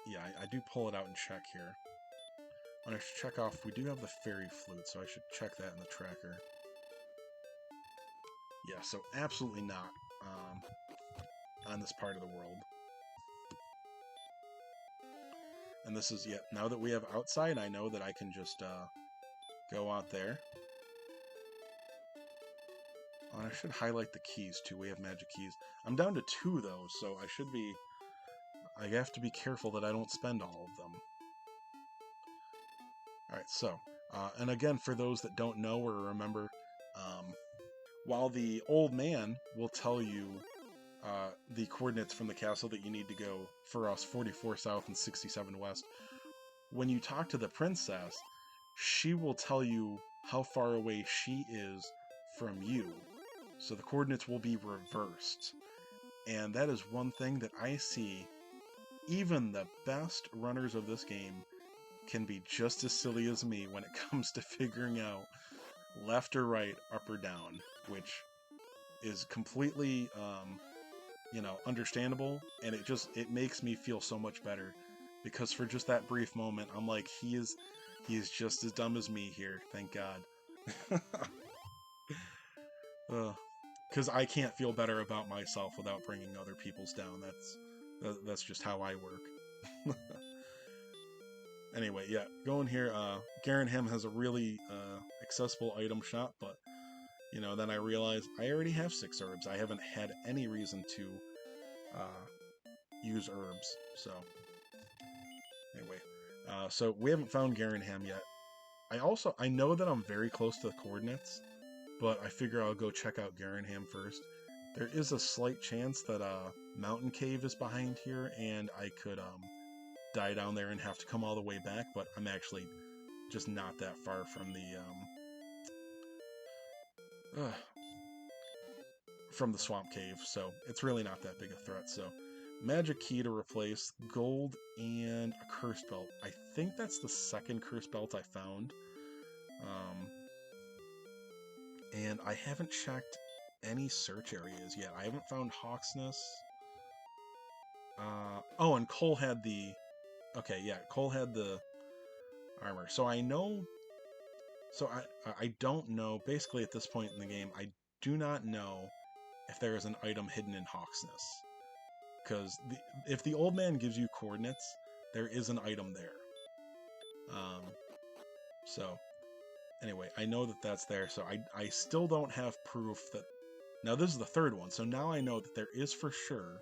Yeah, I do pull it out and check here. And I should check off, we do have the fairy flute, so I should check that in the tracker. Yeah, so absolutely not on this part of the world. And this is, now that we have outside, I know that I can just go out there. Oh, and I should highlight the keys too. We have magic keys. I'm down to 2 though, so I have to be careful that I don't spend all of them. Alright, so, and again, for those that don't know or remember, while the old man will tell you the coordinates from the castle that you need to go, for us, 44 south and 67 west, when you talk to the princess, she will tell you how far away she is from you. So the coordinates will be reversed. And that is one thing that I see even the best runners of this game can be just as silly as me when it comes to figuring out left or right, up or down, which is completely, understandable, and it makes me feel so much better, because for just that brief moment, I'm like, he is just as dumb as me here, thank God. Because I can't feel better about myself without bringing other people's down. That's just how I work. Anyway, yeah, going here, Garrenham has a really accessible item shop, but, then I realized I already have 6 herbs. I haven't had any reason to use herbs, so... Anyway, so we haven't found Garrenham yet. I know that I'm very close to the coordinates, but I figure I'll go check out Garrenham first. There is a slight chance that Mountain Cave is behind here, and I could die down there and have to come all the way back, but I'm actually just not that far from from the Swamp Cave, so it's really not that big a threat. So magic key to replace gold and a curse belt. I think that's the second curse belt I found. And I haven't checked any search areas yet. I haven't found Hawksness. Oh, and Cole had the... Okay, yeah, Cole had the armor. So I know... So I don't know, basically at this point in the game, I do not know if there is an item hidden in Hawksness. Because if the old man gives you coordinates, there is an item there. So, anyway, I know that that's there, so I still don't have proof that... Now, this is the third one, so now I know that there is for sure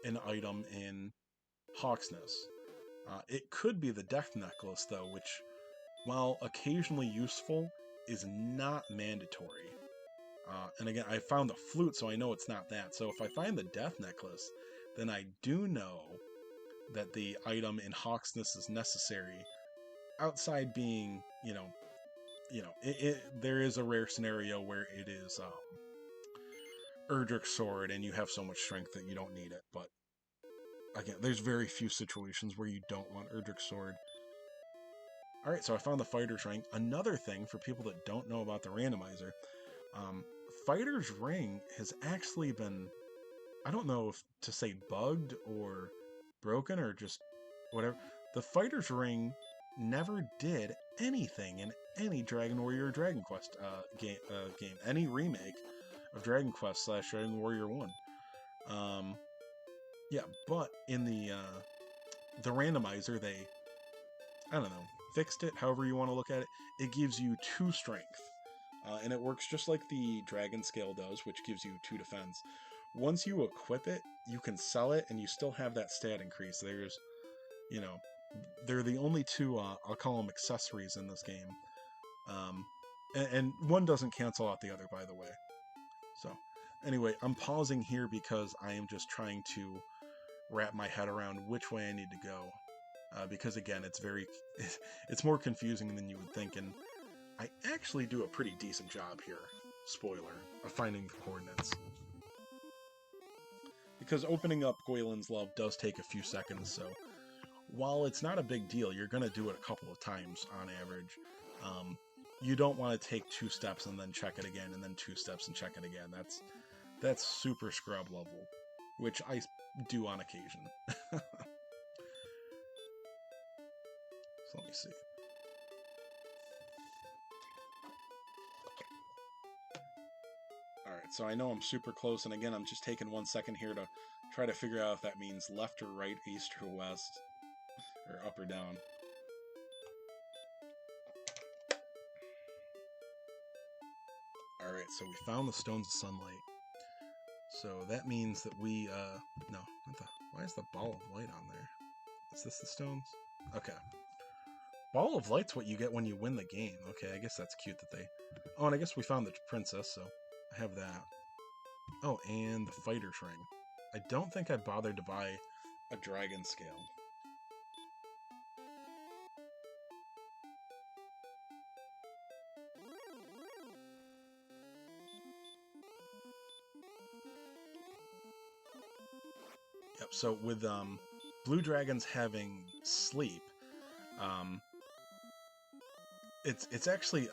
an item in Hawksness. It could be the Death Necklace, though, which, while occasionally useful, is not mandatory. And again, I found the Flute, so I know it's not that. So if I find the Death Necklace, then I do know that the item in Hawksness is necessary. Outside being, there is a rare scenario where it is Erdrick's sword, and you have so much strength that you don't need it. But again, there's very few situations where you don't want Erdrick's sword. Alright, so I found the Fighter's Ring. Another thing for people that don't know about the randomizer, Fighter's Ring has actually been, I don't know if to say bugged or broken or just whatever. The Fighter's Ring never did anything in any Dragon Warrior or Dragon Quest game, any remake of Dragon Quest / Dragon Warrior 1. Yeah, but in the randomizer, they, I don't know, fixed it, however you want to look at it. It gives you 2 strength, and it works just like the Dragon Scale does, which gives you 2 defense. Once you equip it, you can sell it, and you still have that stat increase. There's, they're the only 2, I'll call them accessories in this game. And one doesn't cancel out the other, by the way. So, anyway, I'm pausing here because I am just trying to wrap my head around which way I need to go. Because again, it's more confusing than you would think, and I actually do a pretty decent job here, spoiler, of finding the coordinates. Because opening up GWelins Love does take a few seconds, so while it's not a big deal, you're going to do it a couple of times on average. You don't want to take 2 steps and then check it again, and then 2 steps and check it again. That's super scrub level, which I do on occasion. So let me see. Alright, so I know I'm super close, and again, I'm just taking 1 second here to try to figure out if that means left or right, east or west, or up or down. Alright, so we found the Stones of Sunlight. So that means that we, no, why is the ball of light on there? Is this the stones? Okay. Ball of Light's what you get when you win the game. Okay, I guess that's cute that they... Oh, and I guess we found the princess, so I have that. Oh, and the Fighter's Ring. I don't think I bothered to buy a Dragon Scale. Yep, so with blue dragons having sleep, it's actually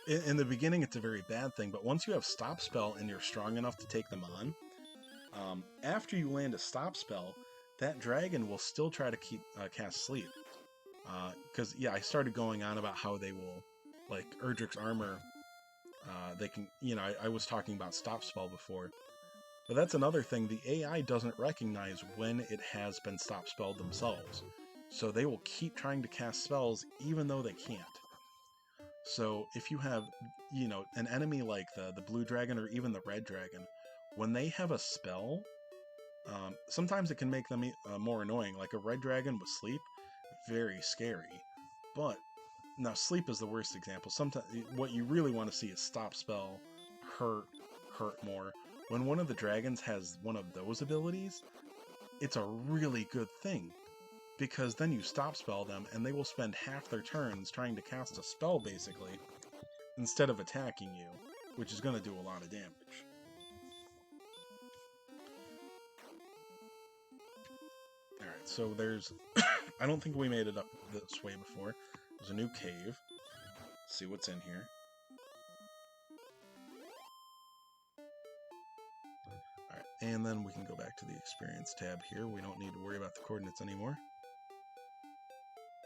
in the beginning it's a very bad thing, but once you have stop spell and you're strong enough to take them on, after you land a stop spell, that dragon will still try to cast sleep. Because yeah, I started going on about how they will, like Erdrick's armor, they can, I was talking about stop spell before. But that's another thing, the AI doesn't recognize when it has been stop spelled themselves. So they will keep trying to cast spells even though they can't. So if you have, an enemy like the blue dragon or even the red dragon, when they have a spell, sometimes it can make them more annoying. Like a red dragon with sleep, very scary. But, now sleep is the worst example. Sometimes what you really want to see is stop spell, hurt more. When one of the dragons has one of those abilities, it's a really good thing, because then you stop spell them and they will spend half their turns trying to cast a spell basically instead of attacking you. which is going to do a lot of damage. Alright, so there's... I don't think we made it up this way before. There's a new cave. Let's see what's in here. Alright, and then we can go back to the experience tab here. We don't need to worry about the coordinates anymore.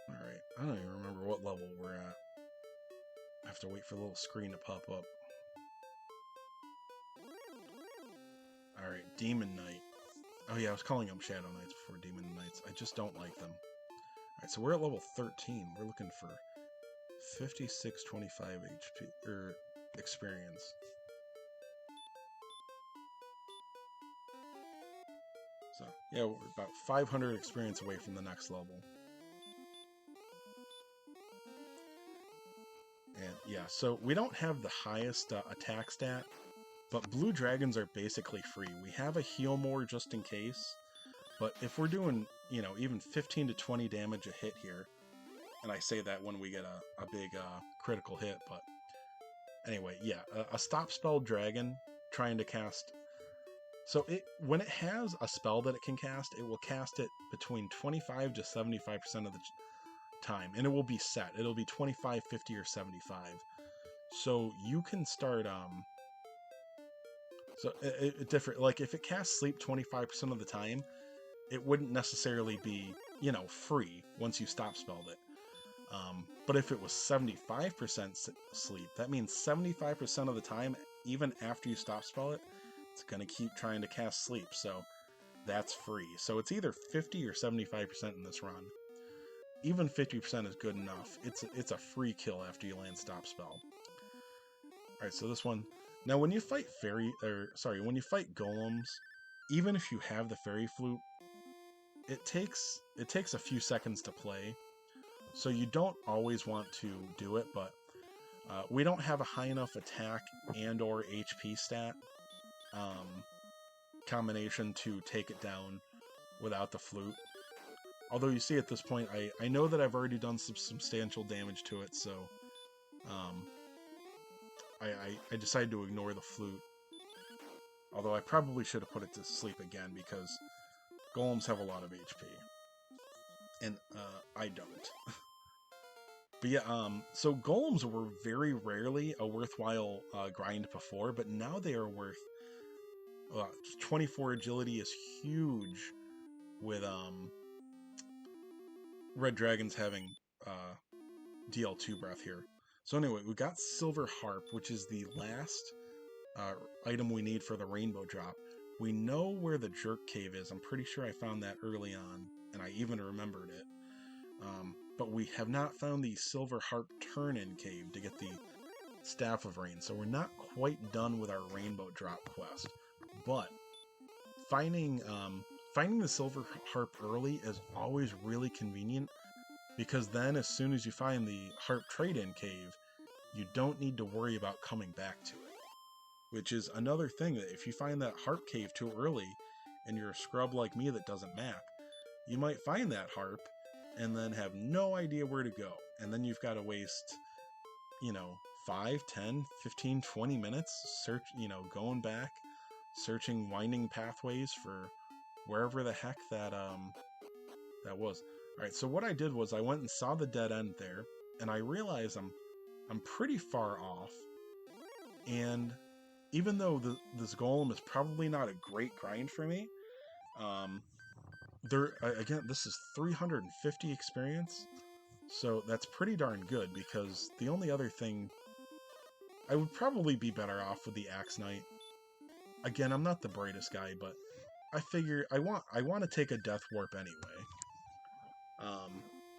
Alright, I don't even remember what level we're at. I have to wait for the little screen to pop up. Alright, Demon Knight. Oh yeah, I was calling them Shadow Knights before Demon Knights. I just don't like them. Alright, so we're at level 13. We're looking for 5625 HP, or experience. So, yeah, we're about 500 experience away from the next level. And yeah, so we don't have the highest attack stat, but blue dragons are basically free. We have a heal more just in case, but if we're doing, you know, even 15 to 20 damage a hit here, and I say that when we get a big critical hit, but anyway, yeah, a stop spell dragon trying to cast... So when it has a spell that it can cast, it will cast it between 25 to 75% of the time, and it will be set. It'll be 25, 50, or 75. So you can start so it different. Like if it casts sleep 25% of the time, it wouldn't necessarily be, you know, free once you stop spelled it. But if it was 75% sleep, that means 75% of the time, even after you stop spell it, it's going to keep trying to cast sleep. So that's free. So it's either 50 or 75% in this run. Even 50% is good enough. It's a free kill after you land stop spell. Alright, so this one... Now when you fight when you fight golems, even if you have the fairy flute, it takes a few seconds to play. So you don't always want to do it, but we don't have a high enough attack and or HP stat combination to take it down without the flute. Although you see at this point, I know that I've already done some substantial damage to it, so I decided to ignore the flute. Although I probably should have put it to sleep again, because golems have a lot of HP. And I don't. But yeah, so golems were very rarely a worthwhile grind before, but now they are worth... 24 agility is huge with red dragons having DL2 breath here. So anyway, we got Silver Harp, which is the last item we need for the rainbow drop. We know where the jerk cave is. I'm pretty sure I found that early on, and I even remembered it. But we have not found the Silver Harp turn-in cave to get the Staff of Rain, so we're not quite done with our rainbow drop quest. But finding the Silver Harp early is always really convenient, because then as soon as you find the Harp trade-in cave, you don't need to worry about coming back to it. Which is another thing, that if you find that Harp cave too early, and you're a scrub like me that doesn't map, you might find that Harp, and then have no idea where to go. And then you've got to waste, you know, 5, 10, 15, 20 minutes going back, searching winding pathways for wherever the heck that was. Alright, so what I did was I went and saw the dead end there, and I realized I'm pretty far off, and even though this golem is probably not a great grind for me, again, this is 350 experience, so that's pretty darn good, because the only other thing... I would probably be better off with the Axe Knight. Again, I'm not the brightest guy, but I figure I want to take a death warp anyway.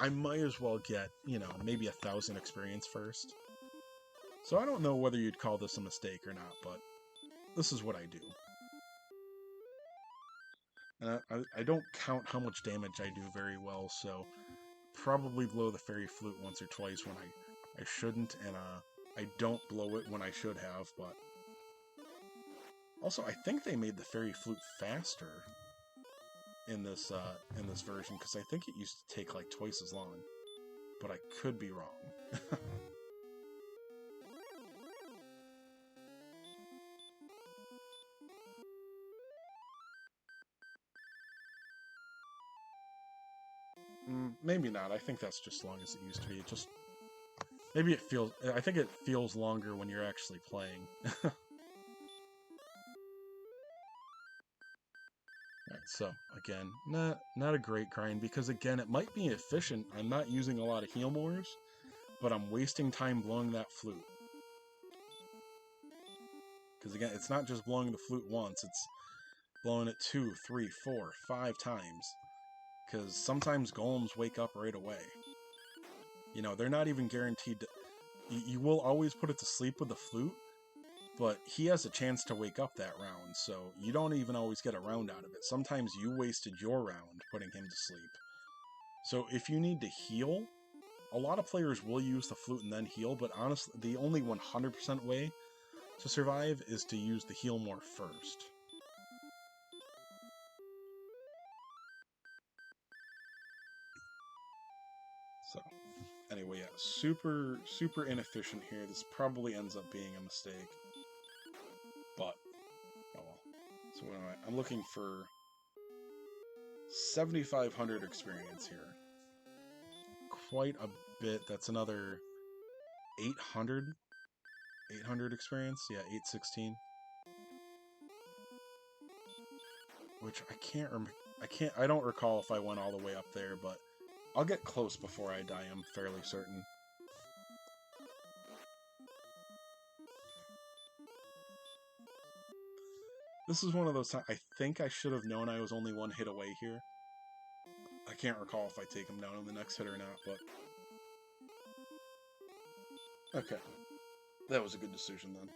I might as well get, maybe 1,000 experience first. So I don't know whether you'd call this a mistake or not, but this is what I do. And I don't count how much damage I do very well, so probably blow the Fairy Flute once or twice when I shouldn't, and I don't blow it when I should have, but... Also, I think they made the Fairy Flute faster in this version, because I think it used to take like twice as long, but I could be wrong. Maybe not. I think that's just as long as it used to be. It just... Maybe it feels... I think it feels longer when you're actually playing. Alright, so, again, not a great grind, because, again, it might be efficient. I'm not using a lot of heal mores, but I'm wasting time blowing that flute. Because, again, it's not just blowing the flute once, it's blowing it 2, 3, 4, 5 times. Because sometimes golems wake up right away. You know, they're not even guaranteed to... You will always put it to sleep with the flute, but he has a chance to wake up that round, so you don't even always get a round out of it. Sometimes you wasted your round putting him to sleep. So if you need to heal, a lot of players will use the flute and then heal, but honestly, the only 100% way to survive is to use the heal more first. So, anyway, yeah, super inefficient here. This probably ends up being a mistake. But, oh well. So what am I? I'm looking for 7,500 experience here. Quite a bit. That's another 800 experience. Yeah, 816. Which I don't recall if I went all the way up there, but I'll get close before I die, I'm fairly certain. This is one of those times, I think I should have known I was only one hit away here. I can't recall if I take him down on the next hit or not, but... Okay. That was a good decision then.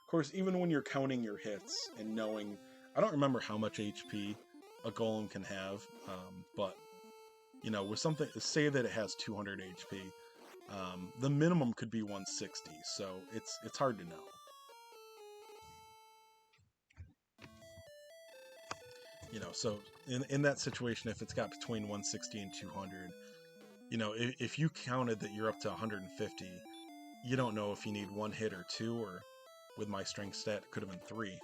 Of course, even when you're counting your hits and knowing... I don't remember how much HP a golem can have, but, you know, with something... Say that it has 200 HP. The minimum could be 160, so it's hard to know. You know, so in that situation, if it's got between 160 and 200, you know, if you counted that you're up to 150, you don't know if you need one hit or two, or with my strength stat, it could have been 3.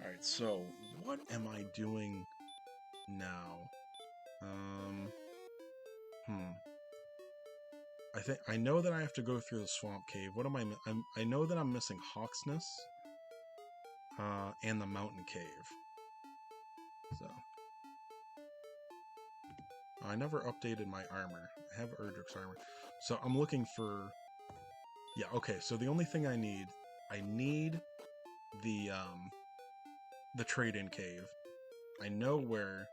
Alright, so what am I doing now? I know that I have to go through the swamp cave. What am I know that I'm missing Hawksness, and the mountain cave. So I never updated my armor. I have Erdrick's armor. So I'm looking for... Yeah, okay, so the only thing I need the trade-in cave. I know where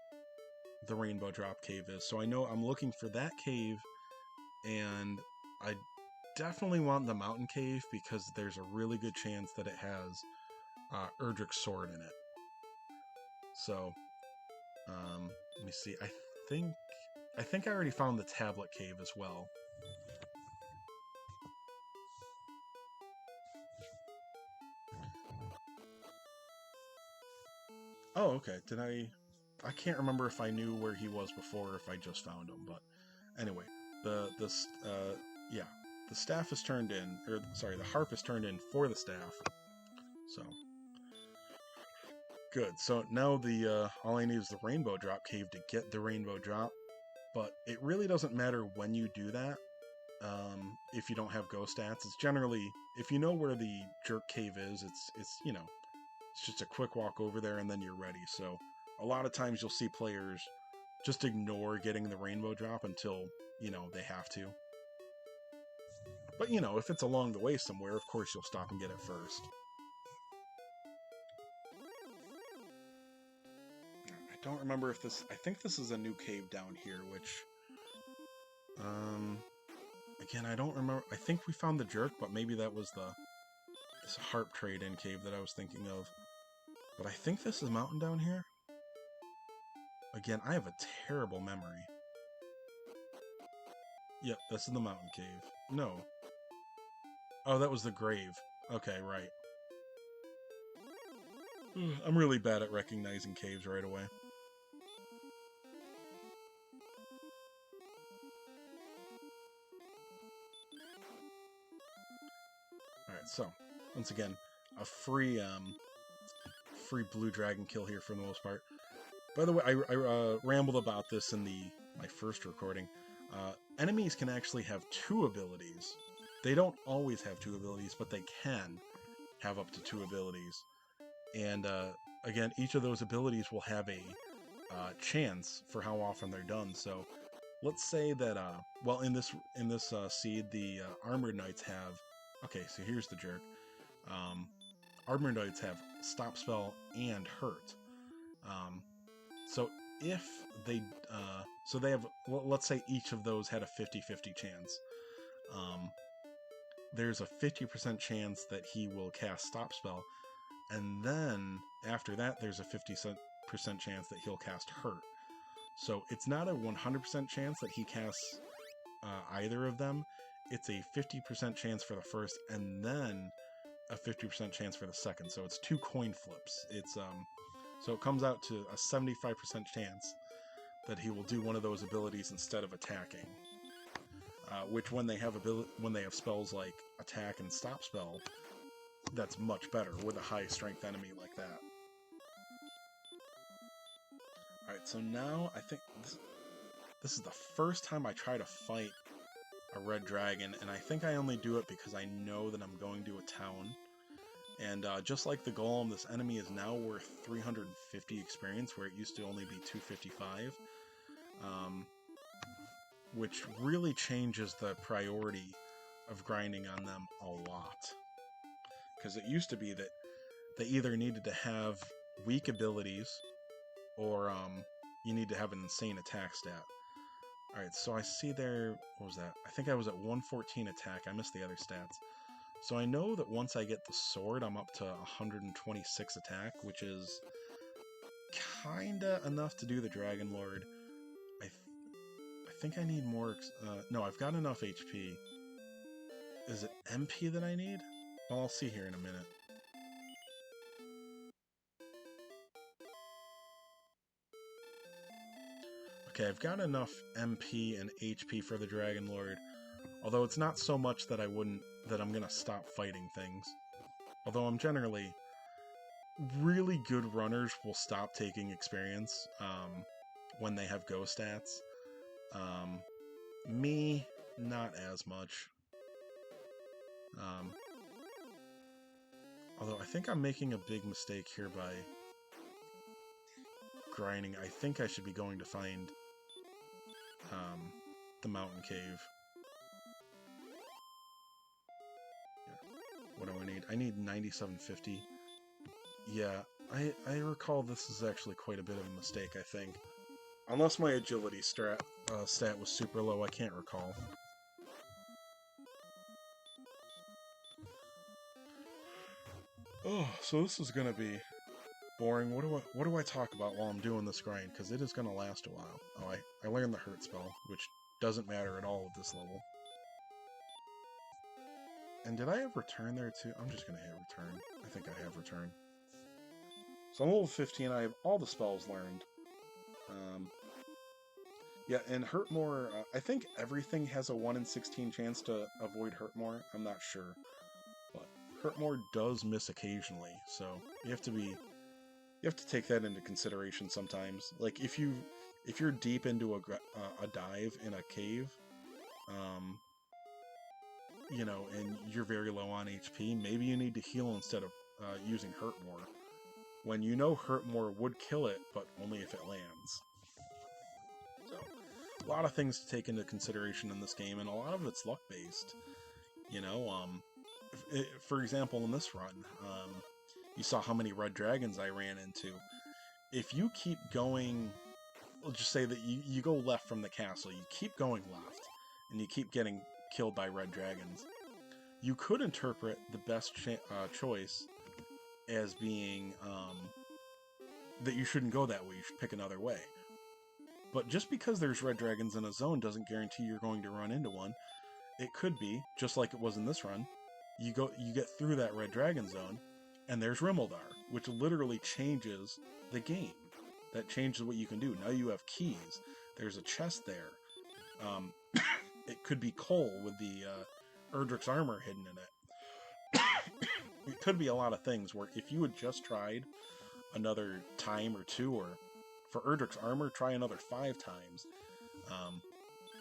the Rainbow Drop Cave is, so I know I'm looking for that cave, and I definitely want the mountain cave because there's a really good chance that it has Erdrick's sword in it. So, let me see. I think I already found the tablet cave as well. Oh, okay. Did I can't remember if I knew where he was before or if I just found him, but anyway, the staff is turned in, or sorry, the harp is turned in for the staff. So good. So now all I need is the Rainbow Drop Cave to get the Rainbow Drop, but it really doesn't matter when you do that. If you don't have ghost stats, it's generally, if you know where the Jerk Cave is, it's you know, it's just a quick walk over there and then you're ready. So a lot of times you'll see players just ignore getting the Rainbow Drop until, you know, they have to. But, you know, if it's along the way somewhere, of course you'll stop and get it first. I don't remember if this... I think this is a new cave down here, which... Again, I don't remember... I think we found the Jerk, but maybe that was this Harp trade-in cave that I was thinking of. But I think this is mountain down here. Again, I have a terrible memory. Yep, this is the mountain cave. No. Oh, that was the grave. Okay, right. I'm really bad at recognizing caves right away. Alright, so, once again, a free free blue dragon kill here for the most part. By the way, I rambled about this in my first recording. Enemies can actually have 2 abilities. They don't always have 2 abilities, but they can have up to 2 abilities. And again, each of those abilities will have a chance for how often they're done. So let's say that, well, in this seed, the Armored Knights have... Okay, so here's the jerk. Armored Knights have Stop Spell and Hurt. So if they... so they have... Well, let's say each of those had a 50-50 chance. There's a 50% chance that he will cast Stop Spell, and then after that there's a 50% chance that he'll cast Hurt. So it's not a 100% chance that he casts either of them. It's a 50% chance for the first, and then a 50% chance for the second. So it's 2 coin flips. It's so it comes out to a 75% chance that he will do one of those abilities instead of attacking. Which when they have spells like attack and stop spell, that's much better with a high strength enemy like that. Alright, so now I think this is the first time I try to fight a red dragon, and I think I only do it because I know that I'm going to a town. And just like the golem, this enemy is now worth 350 experience, where it used to only be 255. Which really changes the priority of grinding on them a lot. Because it used to be that they either needed to have weak abilities, or you need to have an insane attack stat. Alright, so I see there, what was that? I think I was at 114 attack, I missed the other stats. So I know that once I get the sword, I'm up to 126 attack, which is kinda enough to do the Dragon Lord. I think I need more, no, I've got enough HP. Is it MP that I need? Well, I'll see here in a minute. Okay, I've got enough MP and HP for the Dragon Lord, although it's not so much that I'm gonna stop fighting things. Although I'm generally... Really good runners will stop taking experience when they have go stats. Me, not as much. Although I think I'm making a big mistake here by grinding. I think I should be going to find the mountain cave. Yeah. What do I need? I need 9750. Yeah, I recall this is actually quite a bit of a mistake, I think. Unless my agility stat was super low, I can't recall. Oh, so this is gonna be boring. What do I talk about while I'm doing this grind? Because it is gonna last a while. Oh, I learned the Hurt spell, which doesn't matter at all at this level. And did I have return there too? I'm just gonna hit return. I think I have return. So I'm level 15, I have all the spells learned. Yeah, and Hurt More, I think everything has a 1 in 16 chance to avoid Hurt More. I'm not sure. But Hurt More does miss occasionally, so you have to take that into consideration sometimes. Like, if you're deep into a dive in a cave, you know, and you're very low on HP, maybe you need to heal instead of using Hurt More. When you know Hurt More would kill it, but only if it lands. So, a lot of things to take into consideration in this game, and a lot of it's luck-based. You know, for example, in this run, you saw how many red dragons I ran into. If you keep going, let's just say that you go left from the castle, you keep going left, and you keep getting killed by red dragons, you could interpret the best choice as being that you shouldn't go that way, you should pick another way. But just because there's red dragons in a zone doesn't guarantee you're going to run into one. It could be, just like it was in this run, you get through that red dragon zone, and there's Rimmeldar, which literally changes the game. That changes what you can do. Now you have keys. There's a chest there. It could be coal with the Erdrick's armor hidden in it. It could be a lot of things where if you had just tried another time or two, or for Erdrick's armor, try another 5 times.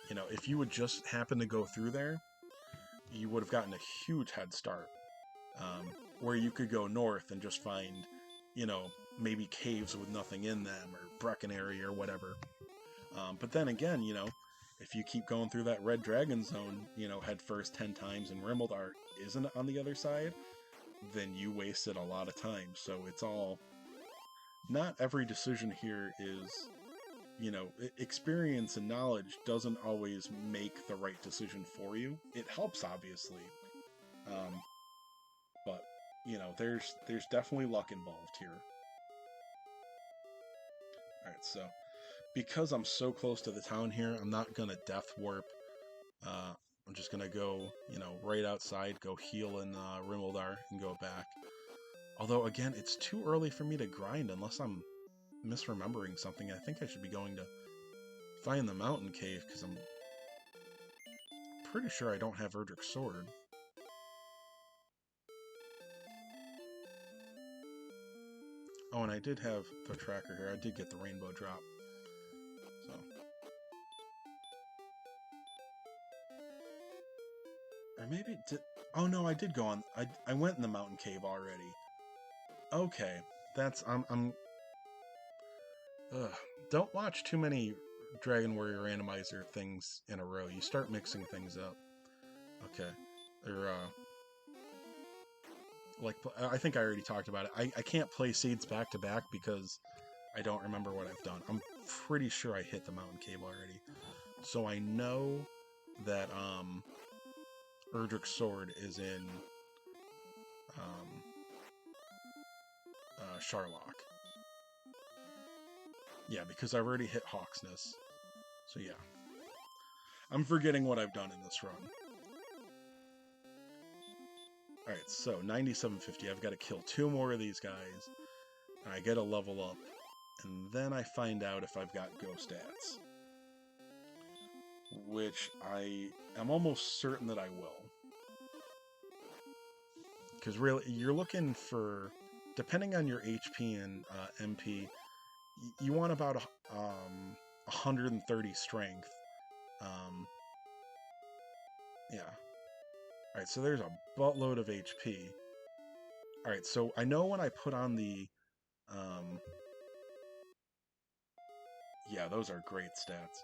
You know, if you would just happen to go through there, you would have gotten a huge head start. Where you could go north and just find, you know, maybe caves with nothing in them, or Brecken area or whatever. But then again, you know, if you keep going through that red dragon zone, you know, head first 10 times and Rimmeldar isn't on the other side, then you wasted a lot of time. So it's all, not every decision here is, you know, experience and knowledge doesn't always make the right decision for you. It helps, obviously. But, you know, there's definitely luck involved here. Alright, so because I'm so close to the town here, I'm not going to death warp. I'm just going to go, you know, right outside, go heal in Rimmeldar, and go back. Although, again, it's too early for me to grind unless I'm misremembering something. I think I should be going to find the mountain cave, because I'm pretty sure I don't have Erdrick's sword. Oh, and I did have the tracker here. I did get the rainbow drop. So. Or maybe did... Oh no, I did go on... I went in the mountain cave already. Okay. That's... I'm... Ugh. Don't watch too many Dragon Warrior Randomizer things in a row. You start mixing things up. Okay. Or, like, I think I already talked about it. I can't play seeds back to back because I don't remember what I've done. I'm pretty sure I hit the mountain cave already. So I know that Erdrick's sword is in Sharlock. Yeah, because I've already hit Hawksness. So yeah. I'm forgetting what I've done in this run. Alright, so 9750. I've got to kill 2 more of these guys. And I get a level up. And then I find out if I've got ghost stats. Which I am almost certain that I will. Because really, you're looking for, depending on your HP and MP, you want about 130 strength. Yeah. Alright, so there's a buttload of HP. Alright, so I know when I put on the... yeah, those are great stats.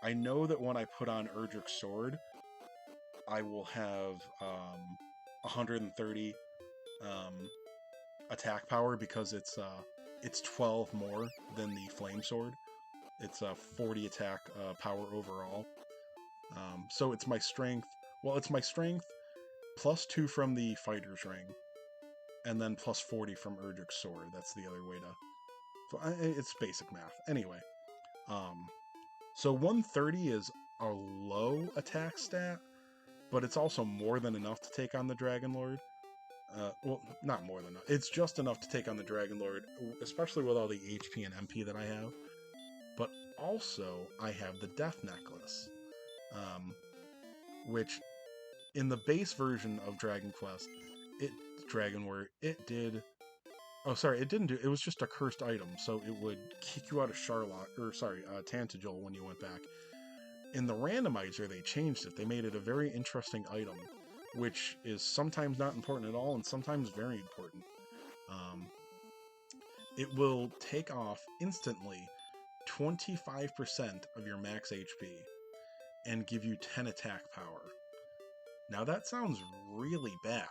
I know that when I put on Erdrick's sword, I will have 130 attack power because it's 12 more than the flame sword. It's 40 attack power overall. So it's my strength. Well, it's my strength plus 2 from the fighter's ring, and then plus 40 from Erdrick's sword. That's the other way to. It's basic math. Anyway, so 130 is a low attack stat, but it's also more than enough to take on the Dragon Lord. Well, not more than enough. It's just enough to take on the Dragon Lord, especially with all the HP and MP that I have. But also, I have the Death Necklace, which, in the base version of Dragon Quest, Dragon Warrior, it did... Oh, sorry, it didn't do... It was just a cursed item, so it would kick you out of Tantagel when you went back. In the randomizer, they changed it. They made it a very interesting item, which is sometimes not important at all and sometimes very important. It will take off instantly 25% of your max HP and give you 10 attack power. Now that sounds really bad,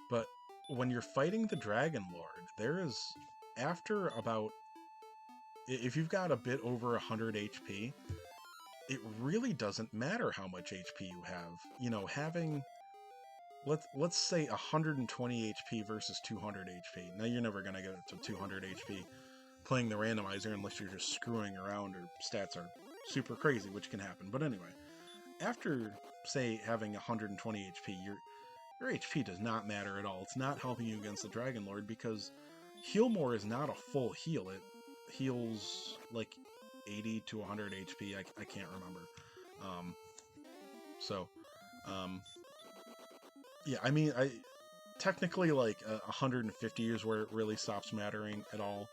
but when you're fighting the Dragon Lord, there is, after about, if you've got a bit over 100 HP, it really doesn't matter how much HP you have. You know, having, let's say 120 HP versus 200 HP. Now, you're never going to get to 200 HP playing the randomizer unless you're just screwing around or stats are super crazy, which can happen. But anyway, after, say, having 120 HP, your HP does not matter at all. It's not helping you against the Dragon Lord because Heal More is not a full heal. It heals like 80 to 100 HP. I can't remember. Yeah, I mean, technically, like, 150 is where it really stops mattering at all.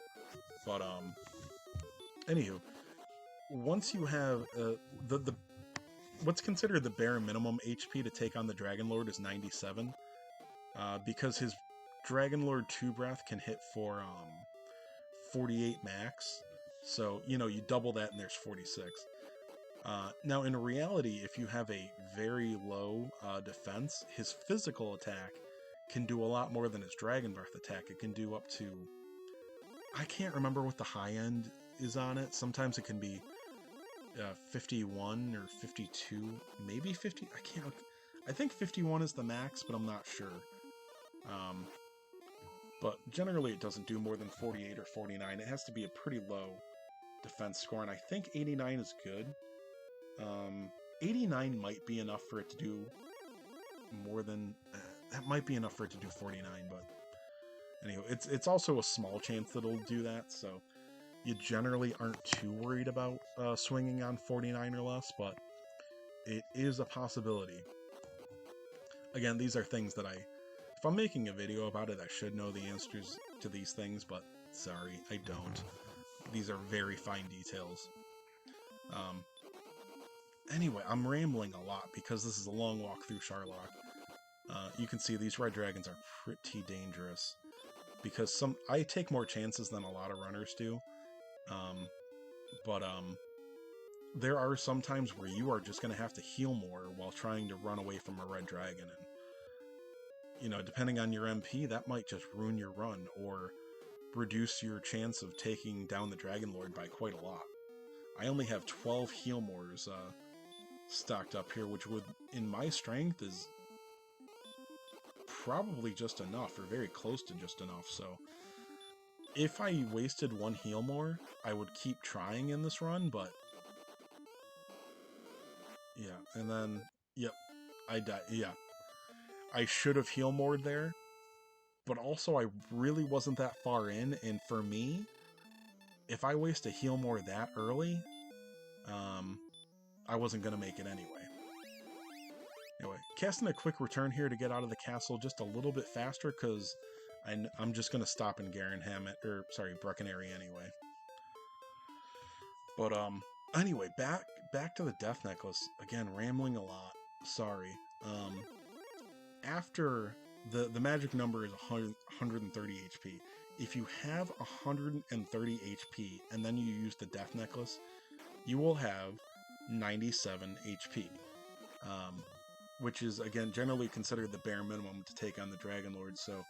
But, anywho, once you have, the what's considered the bare minimum HP to take on the Dragon Lord is 97, because his Dragon Lord 2 Breath can hit for, 48 max. So, you know, you double that and there's 46. Now, in reality, if you have a very low defense, his physical attack can do a lot more than his Dragon Breath attack. It can do up to... I can't remember what the high end is on it. Sometimes it can be 51 or 52, maybe 50. I think 51 is the max, but I'm not sure. But generally it doesn't do more than 48 or 49. It has to be a pretty low defense score, and I think 89 is good. 89 might be enough for it to do more than... that might be enough for it to do 49, but... Anyway, it's also a small chance that it'll do that, so you generally aren't too worried about swinging on 49 or less, but it is a possibility. Again, these are things that if I'm making a video about it, I should know the answers to these things, but sorry, I don't. These are very fine details. Anyway, I'm rambling a lot because this is a long walk through Charlock. You can see these red dragons are pretty dangerous because I take more chances than a lot of runners do. But there are some times where you are just going to have to heal more while trying to run away from a red dragon, and you know, depending on your MP, that might just ruin your run or reduce your chance of taking down the Dragon Lord by quite a lot. I only have 12 heal mores stocked up here, which would, in my strength, is probably just enough, or very close to just enough. So if I wasted one heal more, I would keep trying in this run, but yeah, and then, yep, I died, yeah. I should have heal mored there, but also I really wasn't that far in, and for me, if I waste a heal more that early, I wasn't going to make it anyway. Anyway, casting a quick return here to get out of the castle just a little bit faster, because I'm just going to stop in Garrenham, or sorry, Breckenary anyway. But anyway, back to the Death Necklace. Again, rambling a lot. Sorry. After the magic number is 130 HP. If you have 130 HP and then you use the Death Necklace, you will have 97 HP. Which is, again, generally considered the bare minimum to take on the Dragon Lord. So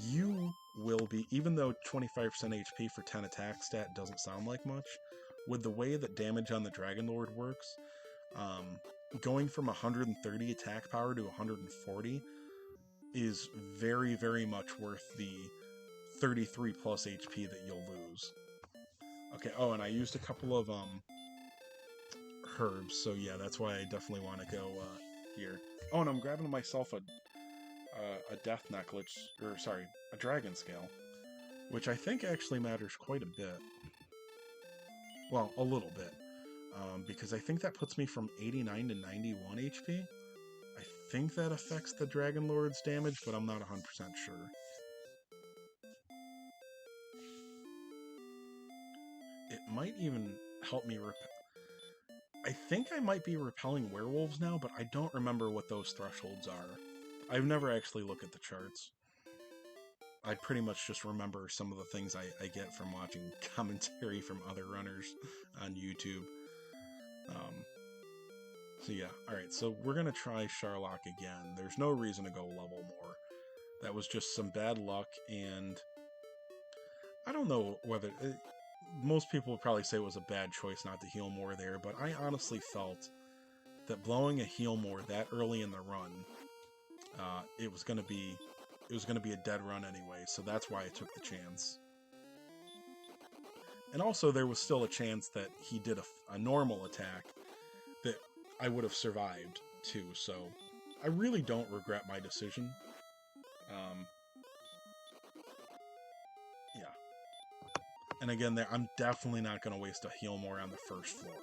you will be, even though 25% HP for 10 attack stat doesn't sound like much, with the way that damage on the Dragon Lord works, going from 130 attack power to 140 is very, very much worth the 33 plus HP that you'll lose. Okay, oh, and I used a couple of herbs, so yeah, that's why I definitely want to go here. Oh, and I'm grabbing myself a Death Necklace, or sorry, a Dragon Scale, which I think actually matters quite a bit. Well, a little bit. Because I think that puts me from 89 to 91 HP. I think that affects the Dragon Lord's damage, but I'm not 100% sure. It might even help me I think I might be repelling werewolves now, but I don't remember what those thresholds are. I've never actually looked at the charts. I pretty much just remember some of the things I get from watching commentary from other runners on YouTube. So yeah, alright, so we're going to try Charlock again. There's no reason to go level more. That was just some bad luck, and I don't know whether... most people would probably say it was a bad choice not to heal more there, but I honestly felt that blowing a heal more that early in the run, it was going to be a dead run anyway, so that's why I took the chance. And also, there was still a chance that he did a normal attack that I would have survived, too, so I really don't regret my decision. Yeah. And again, I'm definitely not going to waste a heal more on the first floor.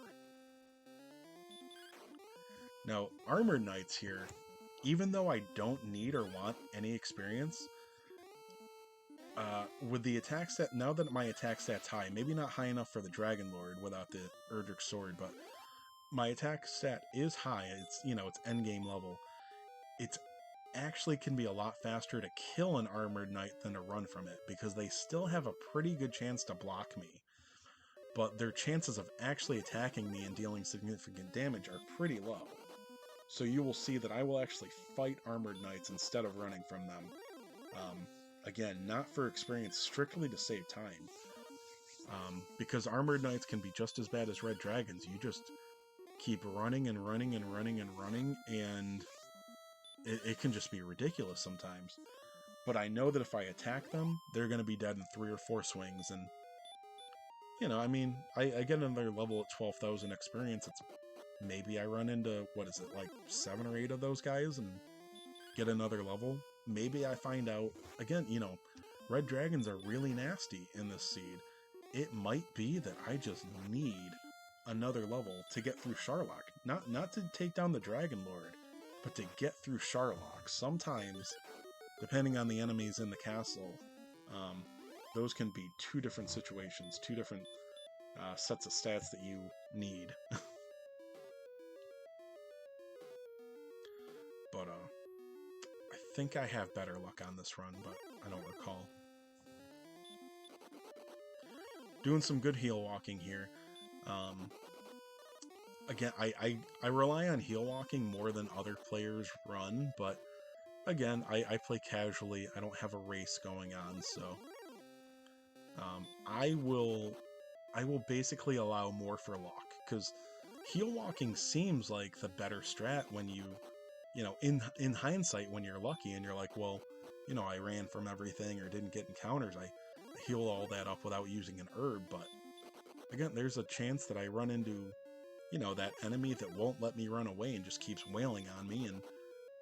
Now, Armored Knights here, even though I don't need or want any experience, with the attack stat, now that my attack stat's high, maybe not high enough for the Dragon Lord without the Erdrick Sword, but my attack stat is high. It's, you know, it's endgame level. It's actually can be a lot faster to kill an Armored Knight than to run from it, because they still have a pretty good chance to block me. But their chances of actually attacking me and dealing significant damage are pretty low. So you will see that I will actually fight Armored Knights instead of running from them. Again, not for experience, strictly to save time. Because Armored Knights can be just as bad as Red Dragons. You just keep running and running and running and running, and it can just be ridiculous sometimes. But I know that if I attack them, they're going to be dead in 3 or 4 swings, and, you know, I mean, I get another level at 12,000 experience. It's maybe I run into, what is it, like 7 or 8 of those guys and get another level. Maybe I find out, again, you know, Red Dragons are really nasty in this seed. It might be that I just need another level to get through Sharlock. Not to take down the Dragon Lord, but to get through Sharlock. Sometimes, depending on the enemies in the castle, those can be 2 different situations, 2 different sets of stats that you need. But I think I have better luck on this run, but I don't recall. Doing some good heal walking here. Again, I rely on heal walking more than other players run, but again, I play casually. I don't have a race going on, so I will basically allow more for luck, because heal walking seems like the better strat when you know, in hindsight, when you're lucky and you're like, well, you know, I ran from everything or didn't get encounters, I heal all that up without using an herb. But again, there's a chance that I run into, you know, that enemy that won't let me run away and just keeps wailing on me, and,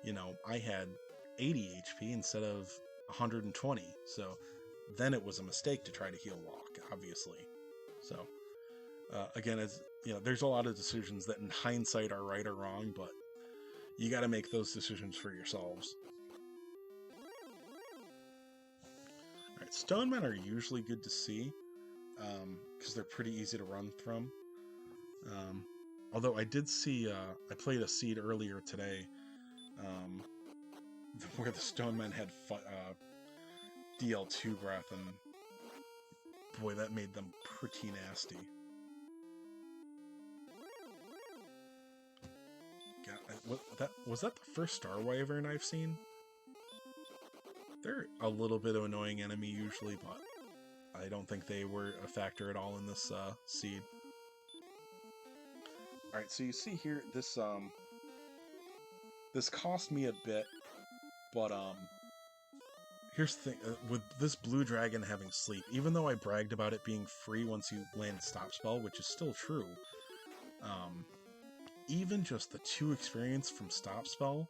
you know, I had 80 HP instead of 120, so then it was a mistake to try to heal walk, obviously. So again, as you know, there's a lot of decisions that in hindsight are right or wrong, but you got to make those decisions for yourselves. Alright, Stonemen are usually good to see, because they're pretty easy to run from. Although I did see, I played a seed earlier today, where the Stonemen had DL2 breath, and boy, that made them pretty nasty. Was that the first Star Wyvern I've seen? They're a little bit of an annoying enemy usually, but I don't think they were a factor at all in this seed. Alright, so you see here, this cost me a bit, but here's the thing, with this blue dragon having sleep, even though I bragged about it being free once you land stop spell, which is still true, even just the 2 experience from stop spell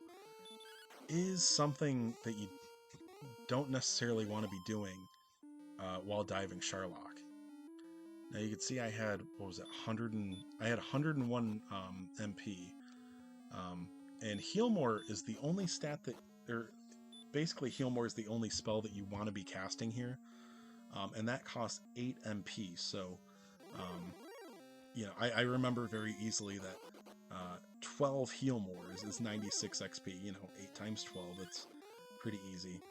is something that you don't necessarily want to be doing while diving Sharlock. Now you can see I had, what was it, I had 101 MP, and Heal More is the only stat that, or basically Heal More is the only spell that you want to be casting here, and that costs 8 MP, so, you know, I remember very easily that 12 Heal Mores is 96 XP, you know, 8 times 12, it's pretty easy.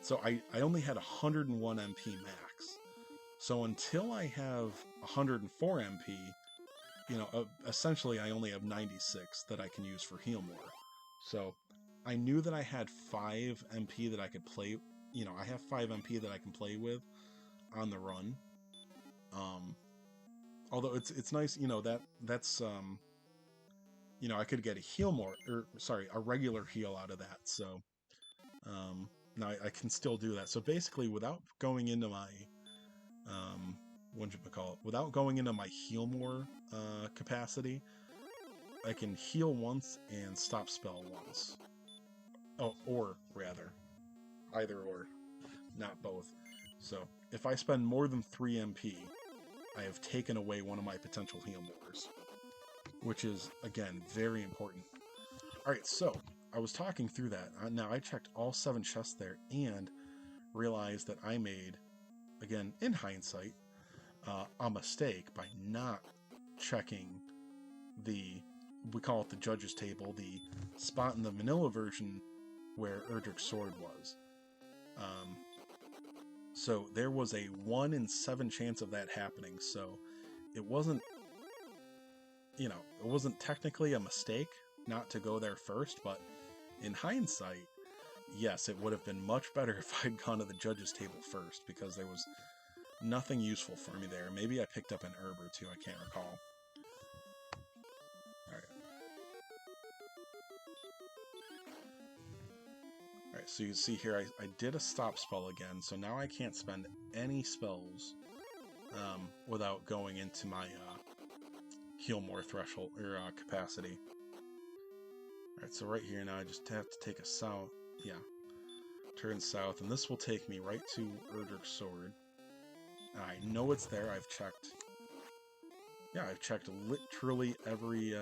So I only had 101 MP max. So until I have 104 MP, you know, essentially I only have 96 that I can use for Heal More. So I knew that I had 5 MP that I could play, you know, I have 5 MP that I can play with on the run. Although it's nice, you know, that's you know, I could get a heal more, or sorry, a regular heal out of that. So now I can still do that. So basically, without going into my without going into my heal more capacity, I can heal once and stop spell once. Oh, or rather, either or, not both. So if I spend more than 3 MP, I have taken away one of my potential heal mores, which is, again, very important. Alright, so I was talking through that. Now, I checked all 7 chests there and realized that I made, again, in hindsight, a mistake by not checking we call it the judge's table, the spot in the vanilla version where Erdrick's sword was. So there was a 1 in 7 chance of that happening, so it wasn't, it wasn't technically a mistake not to go there first, but in hindsight, yes, it would have been much better if I'd gone to the judge's table first, because there was nothing useful for me there. Maybe I picked up an herb or two, I can't recall. Alright, so you can see here, I did a stop spell again, so now I can't spend any spells without going into my heal more threshold, or capacity. Alright, so right here now I just have to take a south, turn south, and this will take me right to Erdrick's sword. I know it's there, I've checked. Yeah, I've checked literally every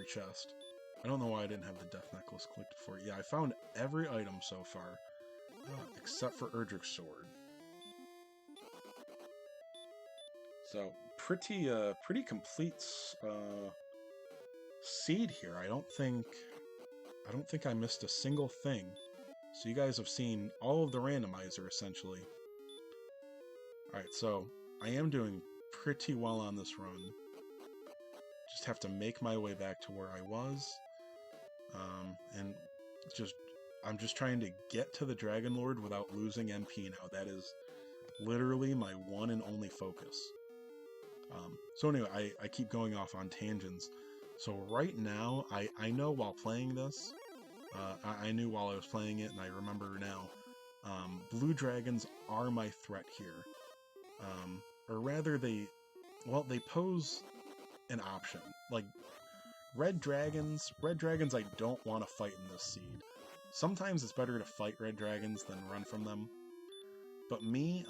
chest. I don't know why I didn't have the death necklace clicked for it. Yeah, I found every item so far, except for Erdrick's sword. So pretty complete seed here. I don't think I missed a single thing. So you guys have seen all of the randomizer essentially. All right, so I am doing pretty well on this run. Just have to make my way back to where I was, and I'm just trying to get to the Dragon Lord without losing MP now. That is literally my one and only focus. So anyway, I keep going off on tangents. So right now, I know while playing this, I knew while I was playing it, and I remember now, blue dragons are my threat here. Or rather, they pose an option. Like, red dragons I don't want to fight in this seed. Sometimes it's better to fight red dragons than run from them. But me,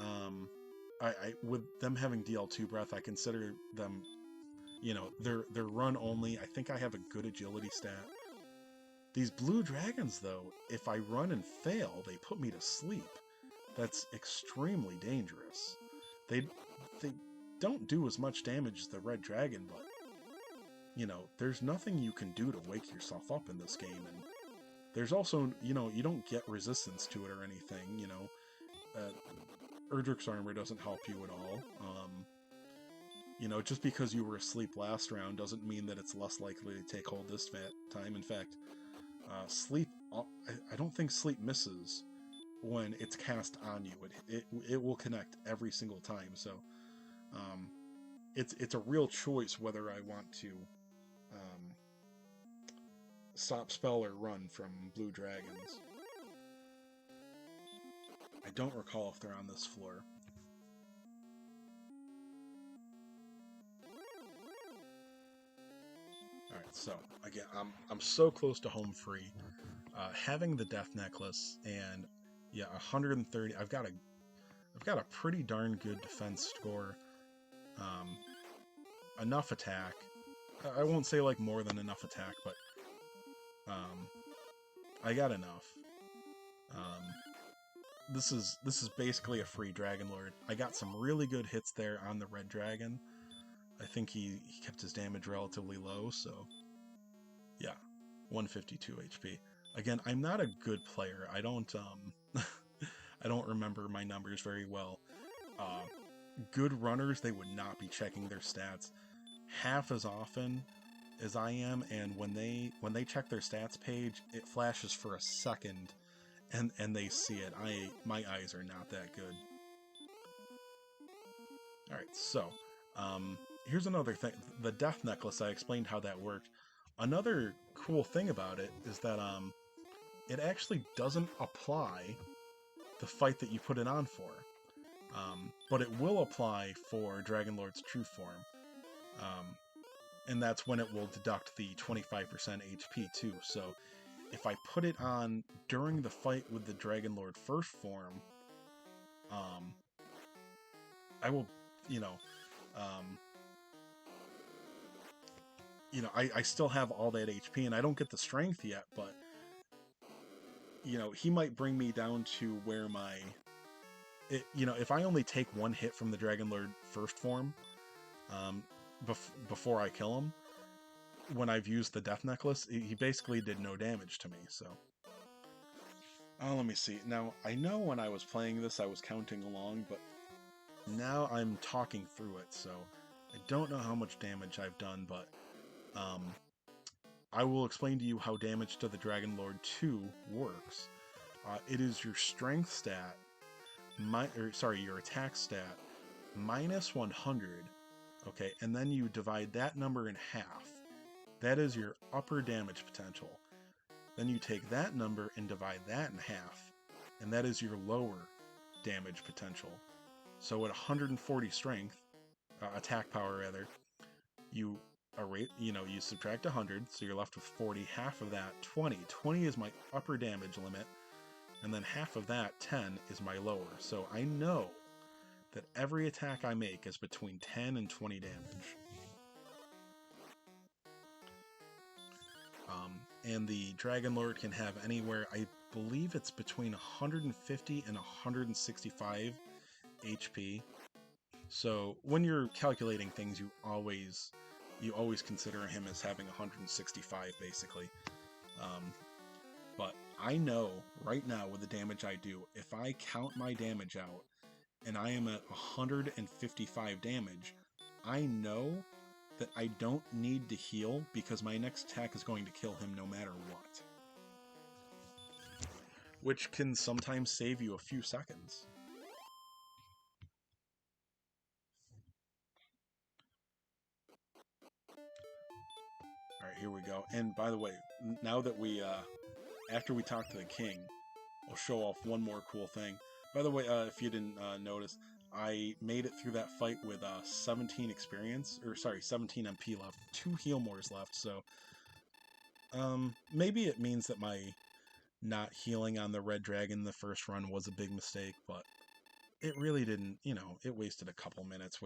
I with them having DL2 breath, I consider them, they're run only. I think I have a good agility stat. These blue dragons, though, if I run and fail, they put me to sleep. That's extremely dangerous. They don't do as much damage as the red dragon, but, there's nothing you can do to wake yourself up in this game, and there's also, you don't get resistance to it or anything, Erdrick's armor doesn't help you at all. Just because you were asleep last round doesn't mean that it's less likely to take hold this time. In fact, sleep, I don't think sleep misses when it's cast on you. It will connect every single time, so it's a real choice whether I want to stop spell or run from blue dragons. I don't recall if they're on this floor. Alright, so again, I'm so close to home free. Having the death necklace and 130. I've got a pretty darn good defense score. Enough attack. I won't say like more than enough attack, but I got enough. This is basically a free Dragon Lord. I got some really good hits there on the red dragon. I think he kept his damage relatively low, so yeah, 152 HP. Again, I'm not a good player. I don't I don't remember my numbers very well. Good runners, they would not be checking their stats half as often as I am, and when they check their stats page, it flashes for a second, and they see it. My eyes are not that good. Alright, so here's another thing. The death necklace, I explained how that worked. Another cool thing about it is that it actually doesn't apply the fight that you put it on for. But it will apply for Dragon Lord's true form. And that's when it will deduct the 25% HP too. So if I put it on during the fight with the Dragon Lord first form, I will, you know, I still have all that HP, and I don't get the strength yet, but, you know, he might bring me down to where you know, if I only take one hit from the Dragon Lord first form, um, before I kill him, when I've used the Death Necklace, he basically did no damage to me, so. Let me see. Now, I know when I was playing this, I was counting along, but now I'm talking through it, so I don't know how much damage I've done, but I will explain to you how damage to the Dragon Lord 2 works. It is your strength stat, your attack stat, minus 100, okay, and then you divide that number in half. That is your upper damage potential. Then you take that number and divide that in half, and that is your lower damage potential. So at 140 strength, attack power rather, you subtract 100, so you're left with 40. Half of that, 20. 20 is my upper damage limit, and then half of that, 10, is my lower. So I know that every attack I make is between 10 and 20 damage. And the Dragon Lord can have anywhere, I believe it's between 150 and 165 HP. So when you're calculating things, you always consider him as having 165 basically. But I know right now with the damage I do, if I count my damage out and I am at 155 damage, I know that I don't need to heal because my next attack is going to kill him no matter what. Which can sometimes save you a few seconds. Alright, here we go. And by the way, now that after we talk to the king, I'll show off one more cool thing. By the way, if you didn't notice, I made it through that fight with 17 experience, 17 MP left, 2 heal mores left, so maybe it means that my not healing on the red dragon the first run was a big mistake, but it really didn't, you know, it wasted a couple minutes,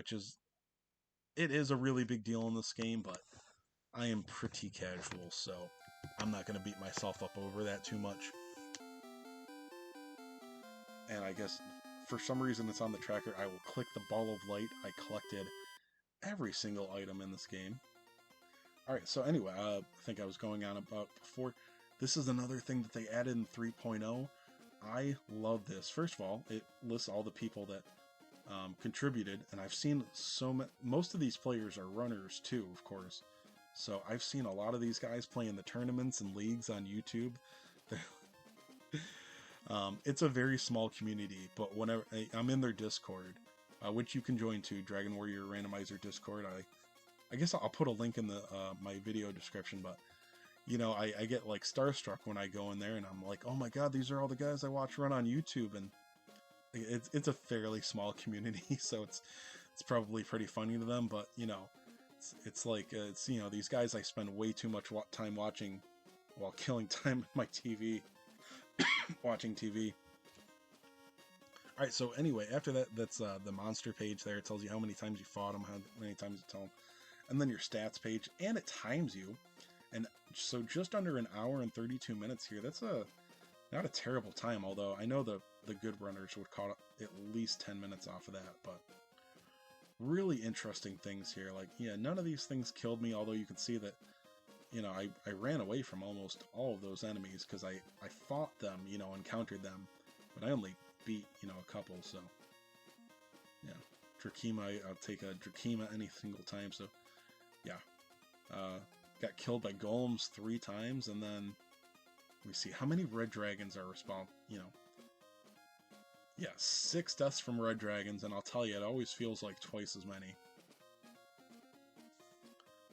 it is a really big deal in this game, but I am pretty casual, so I'm not going to beat myself up over that too much. And I guess for some reason it's on the tracker, I will click the ball of light. I collected every single item in this game. Alright, so anyway, I think I was going on about before. This is another thing that they added in 3.0. I love this. First of all, it lists all the people that contributed, and I've seen most of these players are runners too, of course. So I've seen a lot of these guys play in the tournaments and leagues on YouTube. It's a very small community, but whenever I'm in their Discord, which you can join to, Dragon Warrior Randomizer Discord. I guess I'll put a link in the my video description, but you know, I get like starstruck when I go in there, and I'm like, oh my god, these are all the guys I watch run on YouTube, and it's a fairly small community, so it's probably pretty funny to them, but you know, it's like you know, these guys I spend way too much time watching while killing time with my TV. Watching TV. Alright, so anyway, after that, that's the monster page there. It tells you how many times you fought them, how many times you tell them. And then your stats page, and it times you. And so just under an hour and 32 minutes here, that's not a terrible time, although I know the good runners would call at least 10 minutes off of that, but really interesting things here. Like, yeah, none of these things killed me, although you can see that, you know, I ran away from almost all of those enemies because I fought them, you know, encountered them, but I only beat, you know, a couple, so, yeah. Drakima, I'll take a Drakima any single time, so, yeah. Got killed by golems 3 times, and then, let me see, how many red dragons are respawned, you know. Yeah, 6 deaths from red dragons, and I'll tell you, it always feels like twice as many.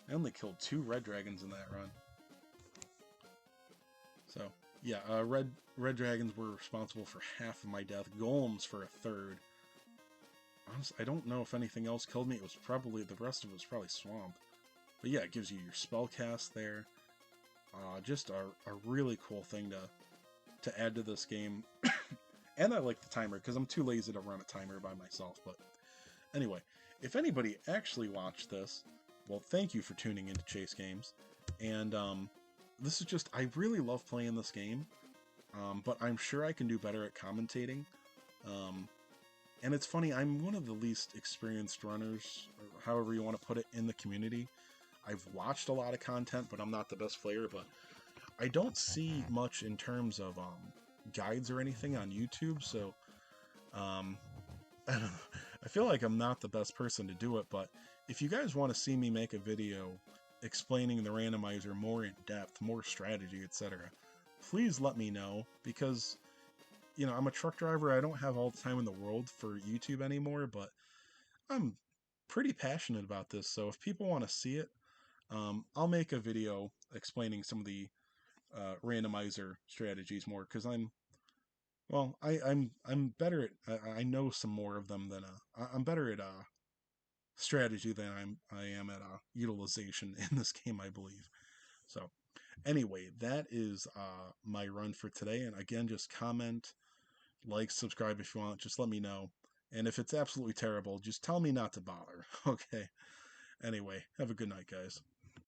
I only killed 2 red dragons in that run. So, yeah, red dragons were responsible for half of my death. Golems for a third. Honestly, I don't know if anything else killed me. It was probably, the rest of it was probably swamp. But yeah, it gives you your spell cast there. Just a really cool thing to add to this game. And I like the timer, because I'm too lazy to run a timer by myself. But anyway, if anybody actually watched this, well, thank you for tuning into Chase Games. And this is just, I really love playing this game, but I'm sure I can do better at commentating. And it's funny, I'm one of the least experienced runners, or however you want to put it, in the community. I've watched a lot of content, but I'm not the best player. But I don't see much in terms of guides or anything on YouTube, so I don't know. I feel like I'm not the best person to do it, but if you guys want to see me make a video explaining the randomizer more in depth, more strategy, etc., please let me know, because I'm a truck driver. I don't have all the time in the world for YouTube anymore, but I'm pretty passionate about this. So if people want to see it, I'll make a video explaining some of the randomizer strategies more, because I'm better at, I know some more of them than I'm better at strategy than I am at utilization in this game, I believe. So anyway, that is my run for today. And again, just comment, like, subscribe if you want. Just let me know. And if it's absolutely terrible, just tell me not to bother. Okay. Anyway, have a good night, guys.